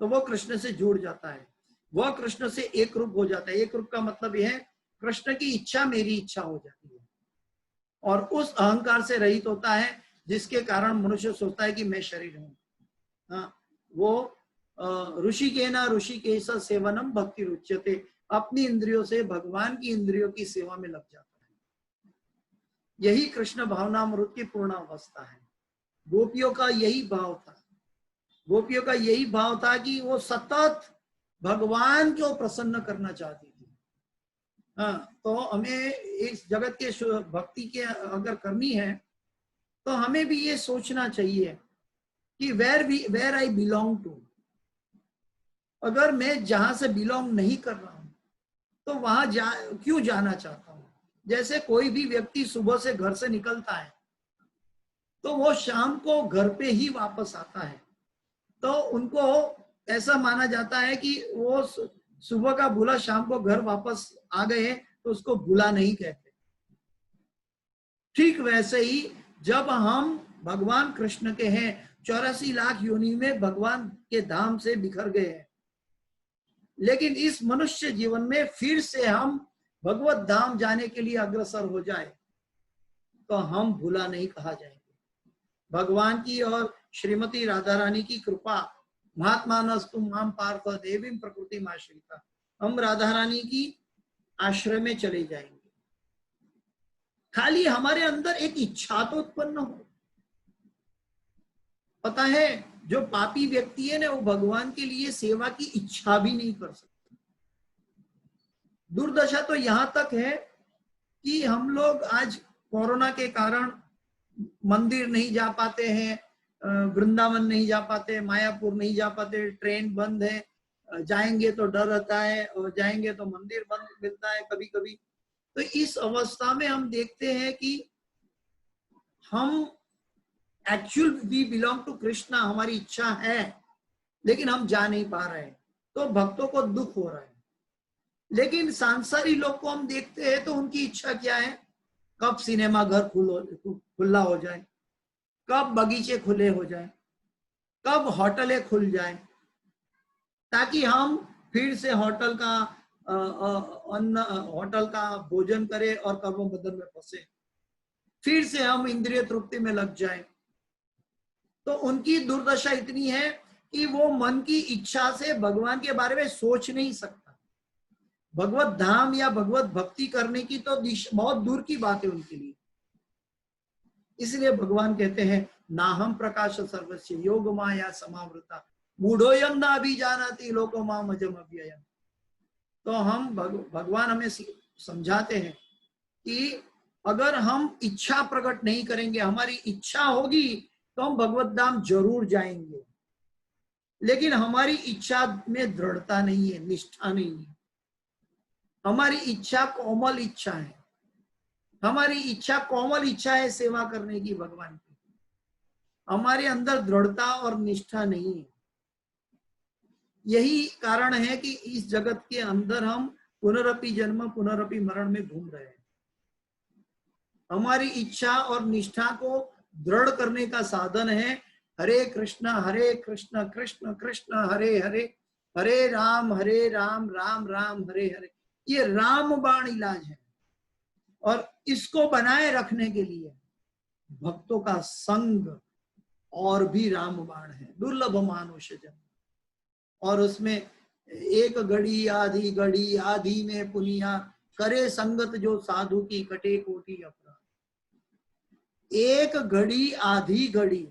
तो वो कृष्ण से जुड़ जाता है, वह कृष्ण से एक रूप हो जाता है। एक रूप का मतलब यह है कृष्ण की इच्छा मेरी इच्छा हो जाती है, और उस अहंकार से रहित होता है जिसके कारण मनुष्य सोचता है कि मैं शरीर हूं। हाँ, वो ऋषिकेन ऋषिकेश सेवनम भक्ति रुच्यते, अपनी इंद्रियों से भगवान की इंद्रियों की सेवा में लग जाता है। यही कृष्ण भावनामृत की पूर्ण अवस्था है। गोपियों का यही भाव था, गोपियों का यही भाव था कि वो सतत भगवान को प्रसन्न करना चाहती थी। हाँ, तो हमें इस जगत के भक्ति के अगर करनी है तो हमें भी ये सोचना चाहिए कि वेर आई बिलोंग टू। अगर मैं जहां से बिलोंग नहीं कर रहा हूं तो वहां क्यों जाना चाहता हूं। जैसे कोई भी व्यक्ति सुबह से घर से निकलता है तो वो शाम को घर पे ही वापस आता है, तो उनको ऐसा माना जाता है कि वो सुबह का भूला शाम को घर वापस आ गए तो उसको भूला नहीं कहते। ठीक वैसे ही जब हम भगवान कृष्ण के हैं, 84 लाख योनि में भगवान के धाम से बिखर गए हैं, लेकिन इस मनुष्य जीवन में फिर से हम भगवत धाम जाने के लिए अग्रसर हो जाए तो हम भूला नहीं कहा जाएंगे। भगवान की और श्रीमती राधा रानी की कृपा, महात्मानस्तु माम पार्थ देवी प्रकृति आश्रिता, हम राधा रानी की आश्रय में चले जाएंगे। खाली हमारे अंदर एक इच्छा तो उत्पन्न हो, पता है जो पापी व्यक्ति है ना, वो भगवान के लिए सेवा की इच्छा भी नहीं कर सकता। दुर्दशा तो यहां तक है कि हम लोग आज कोरोना के कारण मंदिर नहीं जा पाते हैं, वृंदावन नहीं जा पाते, मायापुर नहीं जा पाते, ट्रेन बंद है, जाएंगे तो डर रहता है, और जाएंगे तो मंदिर बंद मिलता है कभी कभी। तो इस अवस्था में हम देखते हैं कि हम actual we belong to Krishna, हमारी इच्छा है लेकिन हम जा नहीं पा रहे हैं, तो भक्तों को दुख हो रहा है। लेकिन सांसारिक लोग को हम देखते हैं तो उनकी इच्छा क्या है, कब सिनेमा घर खुला हो जाए, कब बगीचे खुले हो जाए, कब होटलें खुल जाए, ताकि हम फिर से होटल का अन्न, होटल का भोजन करें और कर्म बंधन में फंसे, फिर से हम इंद्रिय तृप्ति में लग जाए। तो उनकी दुर्दशा इतनी है कि वो मन की इच्छा से भगवान के बारे में सोच नहीं सकता। भगवत धाम या भगवत भक्ति करने की तो बहुत दूर की बात है उनके लिए। इसलिए भगवान कहते हैं नाहम प्रकाश सर्वस्य योग माया समावृता मूढ़ोयम ना भी जानाति लोको माम अजम अव्ययम। तो हम भगवान हमें समझाते हैं कि अगर हम इच्छा प्रकट नहीं करेंगे, हमारी इच्छा होगी तो हम भगवत धाम जरूर जाएंगे, लेकिन हमारी इच्छा में दृढ़ता नहीं है, निष्ठा नहीं है। हमारी इच्छा कोमल इच्छा है, हमारी इच्छा कोमल इच्छा है सेवा करने की भगवान की, हमारे अंदर दृढ़ता और निष्ठा नहीं है। यही कारण है कि इस जगत के अंदर हम पुनरपि जन्म पुनरपि मरण में घूम रहे हैं। हमारी इच्छा और निष्ठा को दृढ़ करने का साधन है हरे कृष्ण कृष्ण कृष्ण हरे हरे, हरे राम राम राम हरे हरे। ये राम बाण इलाज है, और इसको बनाए रखने के लिए भक्तों का संग और भी राम बाण है, दुर्लभ मानुष जन्म। और उसमें एक घड़ी आधी में पुनिया, करे संगत जो साधु की कटे कोटि अपराध। एक घड़ी आधी घड़ी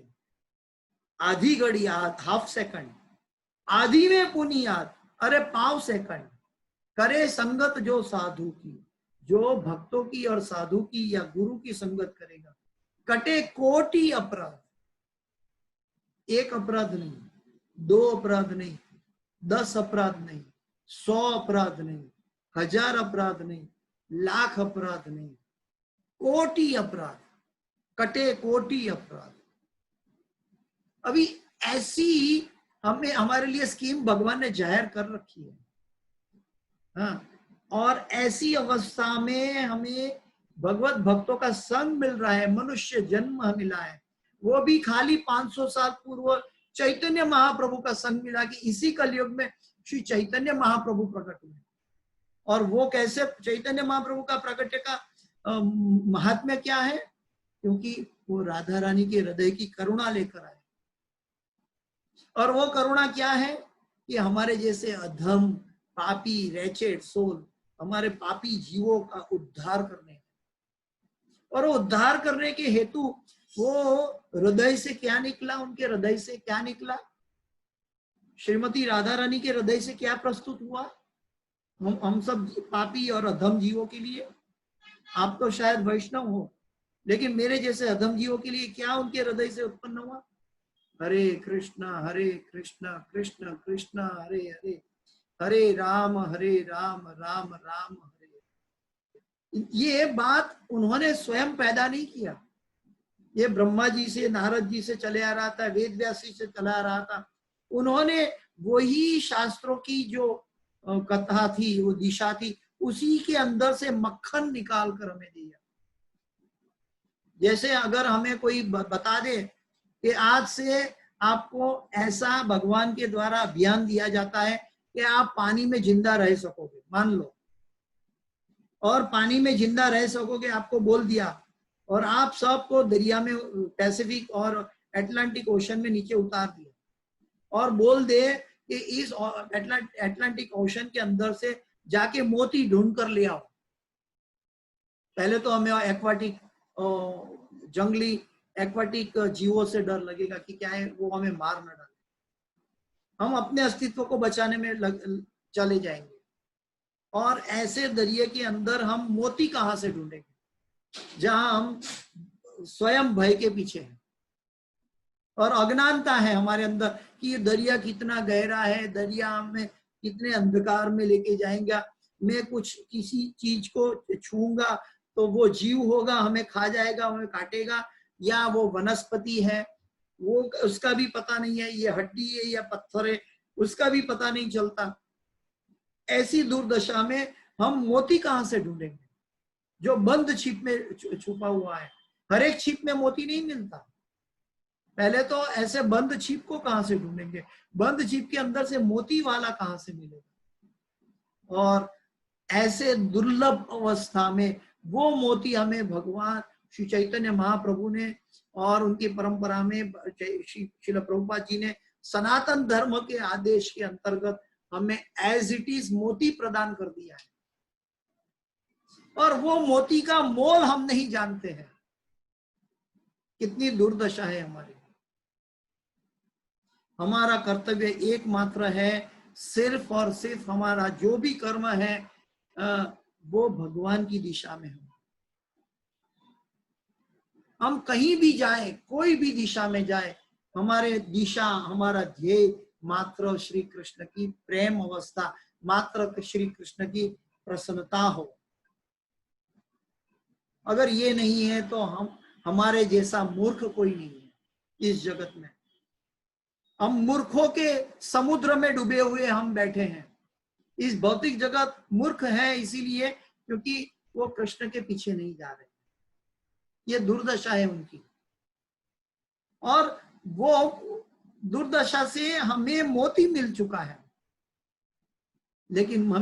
हाफ सेकंड, आधी में पुनियाद, अरे पाव सेकंड, करे संगत जो साधु की, जो भक्तों की और साधु की या गुरु की संगत करेगा, कटे कोटि अपराध। एक अपराध नहीं, 2 अपराध नहीं, 10 अपराध नहीं, 100 अपराध नहीं, 1000 अपराध नहीं, लाख अपराध नहीं, कोटि अपराध, कटे कोटि अपराध। अभी ऐसी हमें हमारे लिए स्कीम भगवान ने जाहिर कर रखी है। हाँ, और ऐसी अवस्था में हमें भगवत भक्तों का संग मिल रहा है, मनुष्य जन्म मिला है, वो भी खाली 500 साल पूर्व चैतन्य महाप्रभु का संग मिला कि इसी कलयुग में श्री चैतन्य महाप्रभु प्रकट हुए। और वो कैसे चैतन्य महाप्रभु का प्रकट का महात्म्य क्या है, क्योंकि वो राधा रानी के हृदय की करुणा लेकर आए। और वो करुणा क्या है कि हमारे जैसे अधम पापी रेचेड सोल, हमारे पापी जीवों का उद्धार करने, और उद्धार करने के हेतु वो हृदय से क्या निकला, उनके हृदय से क्या निकला, श्रीमती राधा रानी के हृदय से क्या प्रस्तुत हुआ हम सब पापी और अधम जीवों के लिए। आप तो शायद वैष्णव हो, लेकिन मेरे जैसे अधम जीवों के लिए क्या उनके हृदय से उत्पन्न हुआ, हरे कृष्णा कृष्ण कृष्ण हरे हरे, हरे राम राम राम हरे। ये बात उन्होंने स्वयं पैदा नहीं किया, ये ब्रह्मा जी से नारद जी से चले आ रहा था, वेद व्यास जी से चला आ रहा था। उन्होंने वही शास्त्रों की जो कथा थी, वो दिशा थी, उसी के अंदर से मक्खन निकाल कर हमें दिया। जैसे अगर हमें कोई बता दे कि आज से आपको ऐसा भगवान के द्वारा अभियान दिया जाता है कि आप पानी में जिंदा रह सकोगे, मान लो, और पानी में जिंदा रह सकोगे आपको बोल दिया, और आप सबको दरिया में, पैसिफिक और अटलांटिक ओशन में नीचे उतार दिया, और बोल दे कि इस अटलांटिक ओशन के अंदर से जाके मोती ढूंढ कर ले आओ। पहले तो हमें एक्वाटिक जंगली एक्वाटिक जीवों से डर लगेगा कि क्या है वो हमें मार न डाले, हम अपने अस्तित्व को बचाने में चले जाएंगे। और ऐसे दरिया के अंदर हम मोती कहां से ढूंढेंगे जहां हम स्वयं भय के पीछे हैं और अज्ञानता है हमारे अंदर कि ये दरिया कितना गहरा है, दरिया हमें कितने अंधकार में लेके जाएगा, मैं कुछ किसी चीज को छूऊंगा तो वो जीव होगा, हमें खा जाएगा, हमें काटेगा, या वो वनस्पति है, वो उसका भी पता नहीं है, ये हड्डी है या पत्थर है, उसका भी पता नहीं चलता। ऐसी दुर्दशा में हम मोती कहां से ढूंढेंगे जो बंद छिप में छुपा हुआ है। हर एक छिप में मोती नहीं मिलता। पहले तो ऐसे बंद छिप को कहां से ढूंढेंगे, बंद छिप के अंदर से मोती वाला कहां से मिलेगा। और ऐसे दुर्लभ अवस्था में वो मोती हमें भगवान श्री चैतन्य महाप्रभु ने और उनकी परंपरा में श्रील प्रभुपाद जी ने सनातन धर्म के आदेश के अंतर्गत हमें एज इट इज मोती प्रदान कर दिया है। और वो मोती का मोल हम नहीं जानते हैं। कितनी दुर्दशा है हमारी। हमारा कर्तव्य एकमात्र है, सिर्फ और सिर्फ हमारा जो भी कर्म है वो भगवान की दिशा में हो। हम कहीं भी जाए, कोई भी दिशा में जाए, हमारे दिशा, हमारा ध्येय मात्र श्री कृष्ण की प्रेम अवस्था, मात्र श्री कृष्ण की प्रसन्नता हो। अगर ये नहीं है तो हमारे जैसा मूर्ख कोई नहीं है इस जगत में। हम मूर्खों के समुद्र में डूबे हुए हम बैठे हैं। इस भौतिक जगत मूर्ख है इसीलिए क्योंकि वो कृष्ण के पीछे नहीं जा रहे। ये दुर्दशा है उनकी। और वो दुर्दशा से हमें मोती मिल चुका है, लेकिन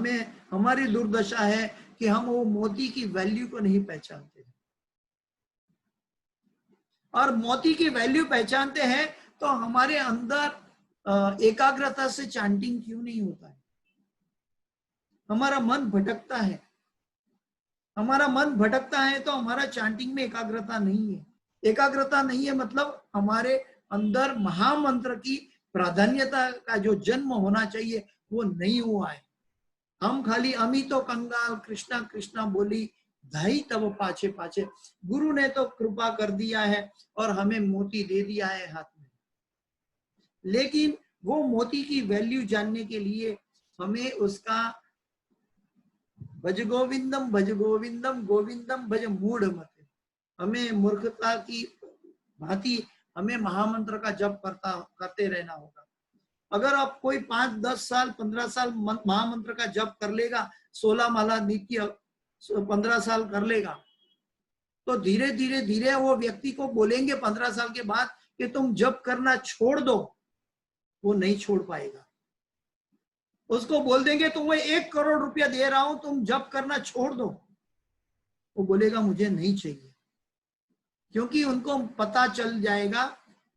हमारी दुर्दशा है कि हम वो मोती की वैल्यू को नहीं पहचानते। और मोती की वैल्यू पहचानते हैं तो हमारे अंदर एकाग्रता से चांटिंग क्यों नहीं होता है। हमारा मन भटकता है। हमारा मन भटकता है तो हमारा चांटिंग में एकाग्रता नहीं है। एकाग्रता नहीं है मतलब हमारे अंदर महामंत्र की प्राधान्यता का जो जन्म होना चाहिए वो नहीं हुआ है। हम खाली अमितो कंगाल कृष्णा कृष्णा बोली धाई तब पाछे पाछे। गुरु ने तो कृपा कर दिया है और हमें मोती दे दिया है हाथ में, लेकिन वो मोती की वैल्यू जानने के लिए हमें उसका भज गोविंदम गोविंदम भज मूढ़ मत, हमें मूर्खता की भांति हमें महामंत्र का जप करते रहना होगा। अगर आप कोई 5, 10 साल 15 साल महामंत्र का जप कर लेगा, 16 माला नित्य 15 साल कर लेगा, तो धीरे धीरे धीरे वो व्यक्ति को बोलेंगे 15 साल के बाद कि तुम जप करना छोड़ दो, वो नहीं छोड़ पाएगा। उसको बोल देंगे तुम्हें 1 करोड़ रुपया दे रहा हूं, तुम जप करना छोड़ दो, वो बोलेगा मुझे नहीं चाहिए, क्योंकि उनको पता चल जाएगा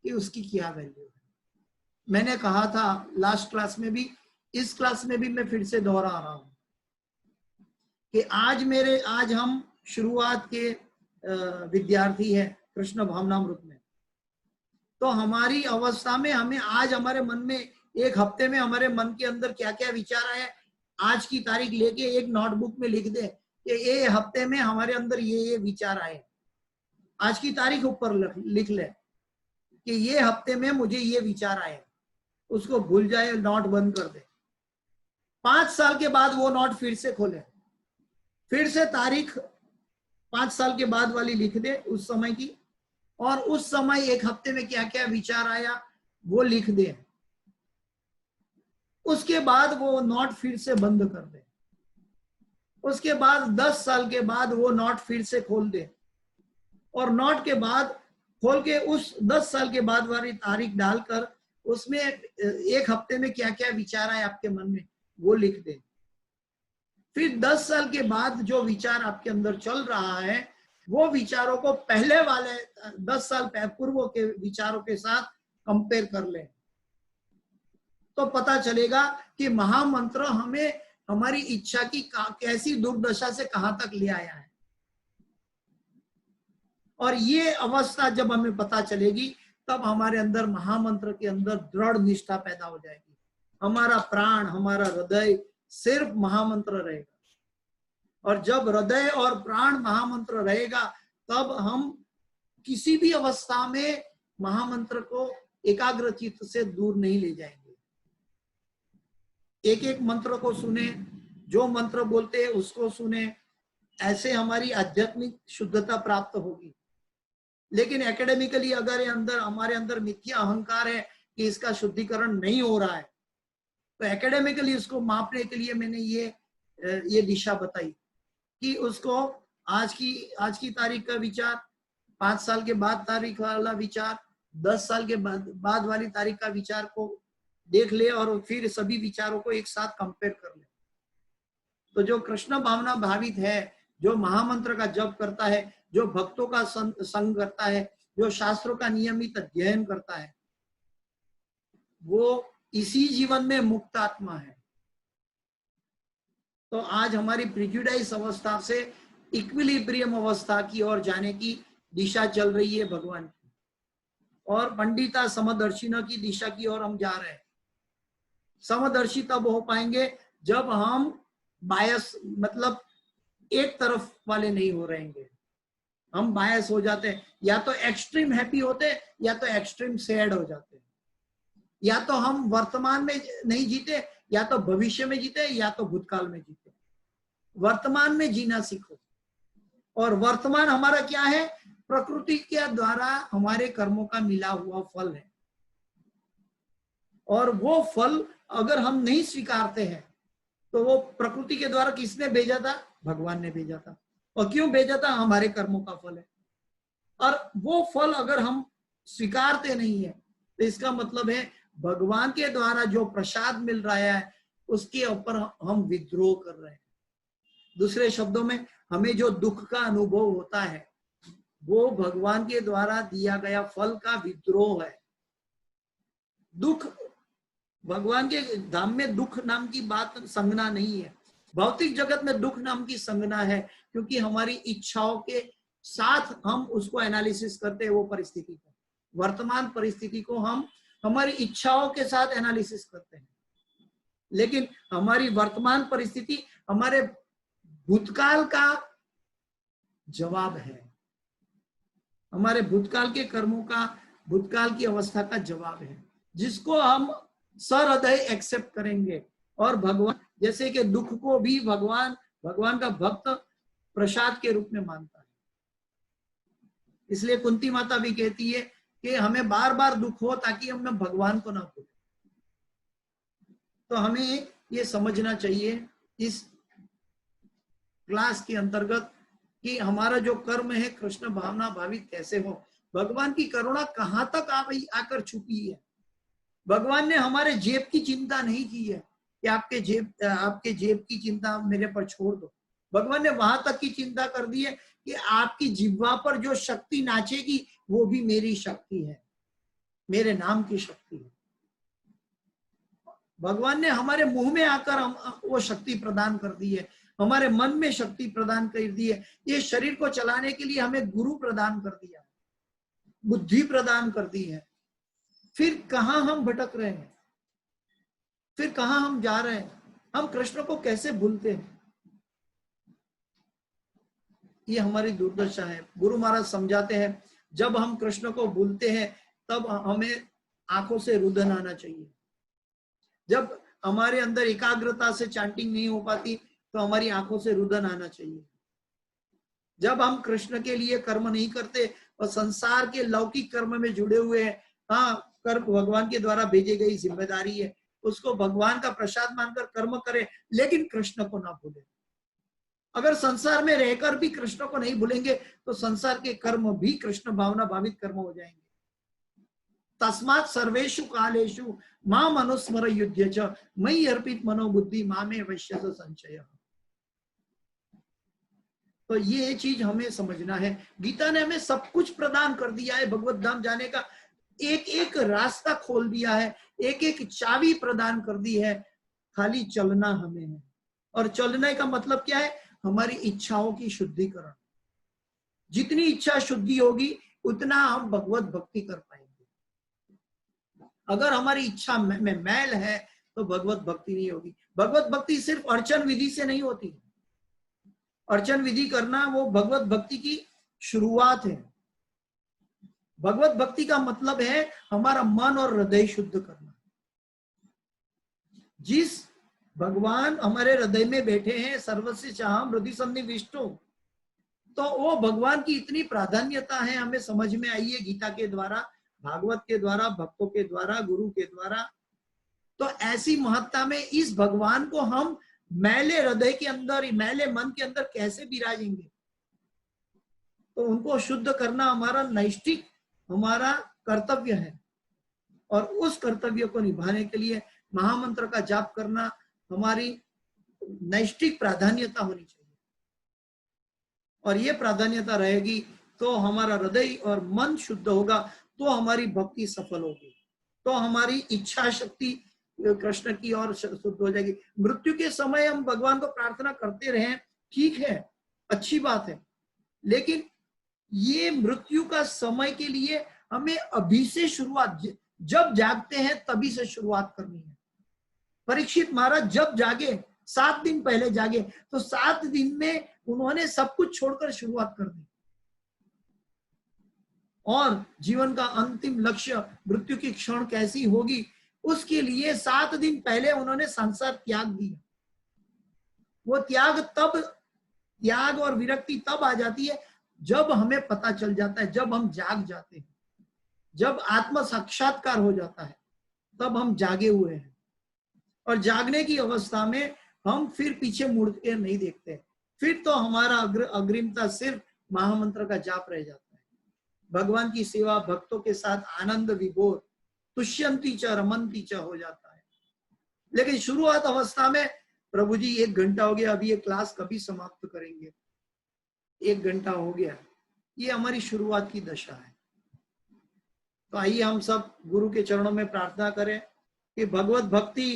कि उसकी क्या वैल्यू है। मैंने कहा था लास्ट क्लास में भी, इस क्लास में भी मैं फिर से दोहरा रहा हूं कि आज हम शुरुआत के विद्यार्थी है कृष्ण भावनामृत में। तो हमारी अवस्था में हमारे मन में एक हफ्ते में हमारे मन के अंदर क्या क्या विचार आए, आज की तारीख लेके एक नोटबुक में लिख दे कि ये हफ्ते में हमारे अंदर ये विचार आए। आज की तारीख ऊपर लिख ले कि ये हफ्ते में मुझे ये विचार आए। उसको भूल जाए, नोट बंद कर दे। 5 साल के बाद वो नोट फिर से खोले, फिर से तारीख 5 साल के बाद वाली लिख दे उस समय की, और उस समय एक हफ्ते में क्या क्या विचार आया वो लिख दे। उसके बाद वो नोट फिर से बंद कर दे। उसके बाद 10 साल के बाद वो नोट फिर से खोल दे, और नोट के बाद खोल के उस 10 साल के बाद वाली तारीख डालकर उसमें एक हफ्ते में क्या क्या विचार आए आपके मन में वो लिख दे। फिर 10 साल के बाद जो विचार आपके अंदर चल रहा है वो विचारों को पहले वाले 10 साल पूर्व के विचारों के साथ कंपेयर कर ले, तो पता चलेगा कि महामंत्र हमें हमारी इच्छा की कैसी दुर्दशा से कहां तक ले आया है। और ये अवस्था जब हमें पता चलेगी तब हमारे अंदर महामंत्र के अंदर दृढ़ निष्ठा पैदा हो जाएगी। हमारा प्राण, हमारा हृदय सिर्फ महामंत्र रहेगा, और जब हृदय और प्राण महामंत्र रहेगा तब हम किसी भी अवस्था में महामंत्र को एकाग्र चित्त से दूर नहीं ले जाएंगे। एक एक मंत्र को सुने, जो मंत्र बोलते हैं उसको सुने, ऐसे हमारी आध्यात्मिक शुद्धता प्राप्त होगी। लेकिन एकेडमिकली अगर हमारे अंदर मिथ्या अहंकार है कि इसका शुद्धिकरण नहीं हो रहा है, तो एकेडमिकली उसको मापने के लिए मैंने ये दिशा बताई कि उसको आज की तारीख का विचार, 5 साल के बाद तारीख वाला विचार, 10 साल के बाद वाली तारीख का विचार को देख ले और फिर सभी विचारों को एक साथ कंपेयर कर ले। तो जो कृष्ण भावना भावित है, जो महामंत्र का जप करता है, जो भक्तों का संग करता है, जो शास्त्रों का नियमित अध्ययन करता है, वो इसी जीवन में मुक्त आत्मा है। तो आज हमारी प्रिजुडाइज अवस्था से इक्विलिब्रियम अवस्था की ओर जाने की दिशा चल रही है भगवान की, और पंडिता समदर्शिना की दिशा की ओर हम जा रहे हैं। समदर्शी तब हो पाएंगे जब हम बायस, मतलब एक तरफ वाले नहीं हो रहेंगे। हम बायस हो जाते हैं, या तो एक्सट्रीम हैप्पी होते या तो एक्सट्रीम सैड हो जाते हैं, या तो हम वर्तमान में नहीं जीते या तो भविष्य में जीते या तो भूतकाल में जीते। वर्तमान में जीना सीखो, और वर्तमान हमारा क्या है? प्रकृति के द्वारा हमारे कर्मों का मिला हुआ फल है, और वो फल अगर हम नहीं स्वीकारते हैं तो वो प्रकृति के द्वारा किसने भेजा था? भगवान ने भेजा था। और क्यों भेजा था? हमारे कर्मों का फल है। और वो फल अगर हम स्वीकारते नहीं है तो इसका मतलब है भगवान के द्वारा जो प्रसाद मिल रहा है उसके ऊपर हम विद्रोह कर रहे हैं। दूसरे शब्दों में, हमें जो दुख का अनुभव होता है वो भगवान के द्वारा दिया गया फल का विद्रोह है। दुख, भगवान के धाम में दुख नाम की बात, संज्ञा नहीं है। भौतिक जगत में दुख नाम की संज्ञा है, क्योंकि हमारी इच्छाओं के साथ हम उसको एनालिसिस करते हैं। वो परिस्थिति को, वर्तमान परिस्थिति को हम हमारी इच्छाओं के साथ एनालिसिस करते हैं, लेकिन हमारी वर्तमान परिस्थिति हमारे भूतकाल का जवाब है, हमारे भूतकाल के कर्मों का, भूतकाल की अवस्था का जवाब है, जिसको हम सहृदय एक्सेप्ट करेंगे। और भगवान, जैसे कि दुख को भी भगवान का भक्त प्रसाद के रूप में मानता है। इसलिए कुंती माता भी कहती है कि हमें बार बार दुख हो ताकि हम भगवान को ना भूलें। तो हमें ये समझना चाहिए इस क्लास के अंतर्गत कि हमारा जो कर्म है कृष्ण भावना भावित कैसे हो। भगवान की करुणा कहाँ तक आकर छुपी है। भगवान ने हमारे जेब की चिंता नहीं की है कि आपके जेब की चिंता मेरे पर छोड़ दो। भगवान ने वहां तक की चिंता कर दी है कि आपकी जिह्वा पर जो शक्ति नाचेगी वो भी मेरी शक्ति है, मेरे नाम की शक्ति है। भगवान ने हमारे मुंह में आकर वो शक्ति प्रदान कर दी है, हमारे मन में शक्ति प्रदान कर दी है। ये शरीर को चलाने के लिए हमें गुरु प्रदान कर दिया, बुद्धि प्रदान कर दी है। फिर कहां हम भटक रहे हैं, फिर कहां हम जा रहे हैं? हम कृष्ण को कैसे भूलते हैं? ये हमारी दुर्दशा है। गुरु महाराज समझाते हैं, जब हम कृष्ण को भूलते हैं तब हमें आंखों से रुदन आना चाहिए। जब हमारे अंदर एकाग्रता से चैंटिंग नहीं हो पाती तो हमारी आंखों से रुदन आना चाहिए। जब हम कृष्ण के लिए कर्म नहीं करते और संसार के लौकिक कर्म में जुड़े हुए हैं, हाँ, कर्म भगवान के द्वारा भेजी गई जिम्मेदारी है, उसको भगवान का प्रसाद मानकर कर्म करें, लेकिन कृष्ण को ना भूलें। अगर संसार में रहकर भी कृष्ण को नहीं भूलेंगे तो संसार के कर्म भी कृष्ण भावना भावित कर्म हो जाएंगे। तस्मात् सर्वेषु कालेषु मां अनुस्मर युध्य च मयि अर्पित मनोबुद्धि मामे वश्यस संशय। तो ये चीज हमें समझना है। गीता ने हमें सब कुछ प्रदान कर दिया है, भगवत धाम जाने का एक एक रास्ता खोल दिया है, एक एक चाबी प्रदान कर दी है, खाली चलना हमें है। और चलने का मतलब क्या है? हमारी इच्छाओं की शुद्धिकरण। जितनी इच्छा शुद्धि होगी उतना हम भगवत भक्ति कर पाएंगे। अगर हमारी इच्छा में मैल है तो भगवत भक्ति नहीं होगी। भगवत भक्ति सिर्फ अर्चन विधि से नहीं होती। अर्चन विधि करना वो भगवत भक्ति की शुरुआत है। भगवत भक्ति का मतलब है हमारा मन और हृदय शुद्ध करना। जिस भगवान हमारे हृदय में बैठे हैं, सर्वस्य चाहम हृदय सन्निविष्टो, तो वो भगवान की इतनी प्राधान्यता है, हमें समझ में आई है गीता के द्वारा, भागवत के द्वारा, भक्तों के द्वारा, गुरु के द्वारा। तो ऐसी महत्ता में इस भगवान को हम मैले हृदय के अंदर, मैले मन के अंदर कैसे विराजेंगे? तो उनको शुद्ध करना हमारा नैष्ठिक, हमारा कर्तव्य है। और उस कर्तव्य को निभाने के लिए महामंत्र का जाप करना हमारी नैष्ठिक प्राधान्यता होनी चाहिए। और ये प्राधान्यता रहेगी तो हमारा हृदय और मन शुद्ध होगा, तो हमारी भक्ति सफल होगी, तो हमारी इच्छा शक्ति कृष्ण की ओर शुद्ध हो जाएगी। मृत्यु के समय हम भगवान को प्रार्थना करते रहें, ठीक है, अच्छी बात है, लेकिन ये मृत्यु का समय के लिए हमें अभी से शुरुआत, जब जागते हैं तभी से शुरुआत करनी है। परीक्षित महाराज जब जागे, 7 दिन पहले जागे, तो 7 दिन में उन्होंने सब कुछ छोड़कर शुरुआत कर दी। और जीवन का अंतिम लक्ष्य मृत्यु की क्षण कैसी होगी, उसके लिए 7 दिन पहले उन्होंने संसार त्याग दिया। वो त्याग और विरक्ति तब आ जाती है जब हमें पता चल जाता है, जब हम जाग जाते हैं, जब आत्म साक्षात्कार हो जाता है, तब हम जागे हुए हैं। और जागने की अवस्था में हम फिर पीछे मुड़ के नहीं देखते, फिर तो हमारा अग्रिमता सिर्फ महामंत्र का जाप रह जाता है। भगवान की सेवा भक्तों के साथ आनंद विभोर, तुष्यंती च रमंती च हो जाता है। लेकिन शुरुआत अवस्था में प्रभु जी 1 घंटा हो गया, अभी ये क्लास कभी समाप्त करेंगे, 1 घंटा हो गया, ये हमारी शुरुआत की दशा है। तो आइए हम सब गुरु के चरणों में प्रार्थना करें कि भगवत भक्ति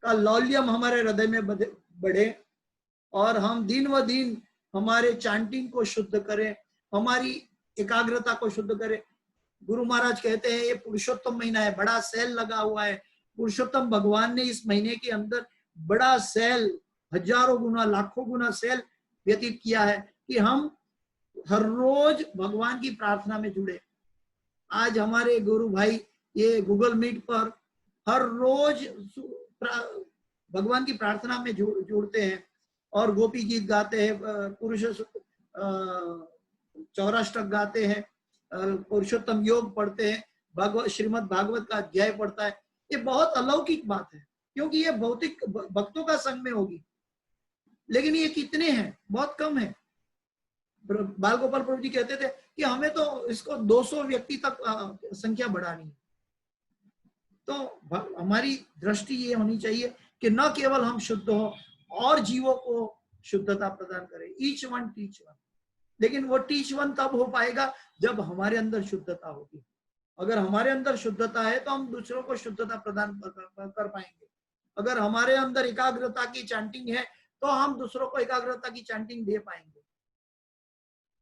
का लौल्यम हमारे हृदय में बढ़े और हम दिन व दिन हमारे चांटिंग को शुद्ध करें, हमारी एकाग्रता को शुद्ध करें। गुरु महाराज कहते हैं ये पुरुषोत्तम महीना है, बड़ा सेल लगा हुआ है। पुरुषोत्तम भगवान ने इस महीने के अंदर बड़ा सेल, हजारों गुना लाखों गुना सेल व्यतीत किया है कि हम हर रोज भगवान की प्रार्थना में जुड़े। आज हमारे गुरु भाई ये गूगल मीट पर हर रोज भगवान की प्रार्थना में जुड़ते हैं और गोपी गीत गाते हैं, पुरुष चौराष्टक गाते हैं, पुरुषोत्तम योग पढ़ते हैं, श्रीमद् भागवत का अध्याय पढ़ता है। ये बहुत अलौकिक बात है, क्योंकि ये भौतिक भक्तों का संग में होगी, लेकिन ये कितने हैं? बहुत कम है। बाल गोपाल प्रभु जी कहते थे कि हमें तो इसको 200 व्यक्ति तक संख्या बढ़ानी है। तो हमारी दृष्टि ये होनी चाहिए कि न केवल हम शुद्ध हो और जीवों को शुद्धता प्रदान करें, ईच वन टीच वन। लेकिन वो टीच वन तब हो पाएगा जब हमारे अंदर शुद्धता होगी। अगर हमारे अंदर शुद्धता है तो हम दूसरों को शुद्धता प्रदान कर पाएंगे। अगर हमारे अंदर एकाग्रता की चैंटिंग है तो हम दूसरों को एकाग्रता की चैंटिंग दे पाएंगे।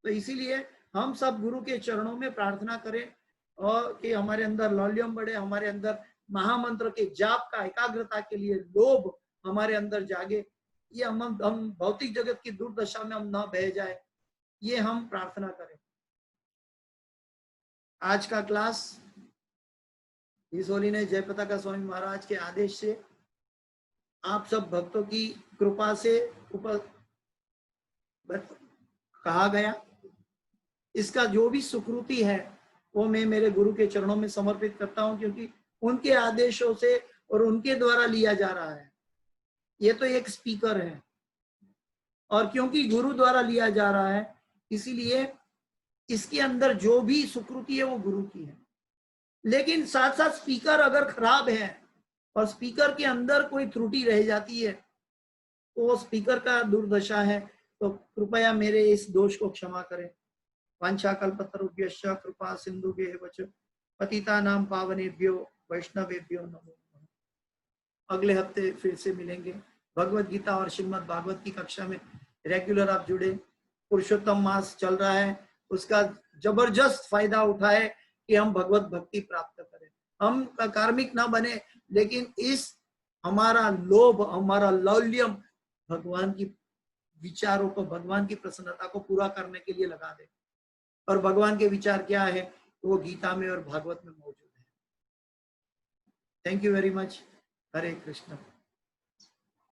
तो इसीलिए हम सब गुरु के चरणों में प्रार्थना करें और कि हमारे अंदर लौल्यम बढ़े, हमारे अंदर महामंत्र के जाप का एकाग्रता के लिए लोभ हमारे अंदर जागे। ये हम भौतिक जगत की दुर्दशा में हम न बह जाए, ये हम प्रार्थना करें। आज का क्लास ईश्वरी ने जयपताका स्वामी महाराज के आदेश से आप सब भक्तों की कृपा से कहा गया। इसका जो भी सुकृति है वो मैं मेरे गुरु के चरणों में समर्पित करता हूं, क्योंकि उनके आदेशों से और उनके द्वारा लिया जा रहा है। ये तो एक स्पीकर है और क्योंकि गुरु द्वारा लिया जा रहा है इसीलिए इसके अंदर जो भी सुकृति है वो गुरु की है। लेकिन साथ साथ स्पीकर अगर खराब है और स्पीकर के अंदर कोई त्रुटि रह जाती है तो वो स्पीकर का दुर्दशा है। तो कृपया मेरे इस दोष को क्षमा करें। वांछाकल्पतरुभ्यश्च कृपा सिंधुभ्येव च पतितानां पावनेभ्यो वैष्णवेभ्यो नमो नमः। अगले हफ्ते फिर से मिलेंगे। भगवत गीता और श्रीमद् भागवत की कक्षा में रेगुलर आप जुड़े। पुरुषोत्तम मास चल रहा है उसका जबरदस्त फायदा उठाए कि हम भगवत भक्ति प्राप्त करें, हम कार्मिक ना बने, लेकिन इस हमारा लोभ, हमारा लौल्यम भगवान की विचारों को, भगवान की प्रसन्नता को पूरा करने के लिए लगा दे। और भगवान के विचार क्या है, वो गीता में और भागवत में मौजूद है। Thank you very much. Hare Krishna.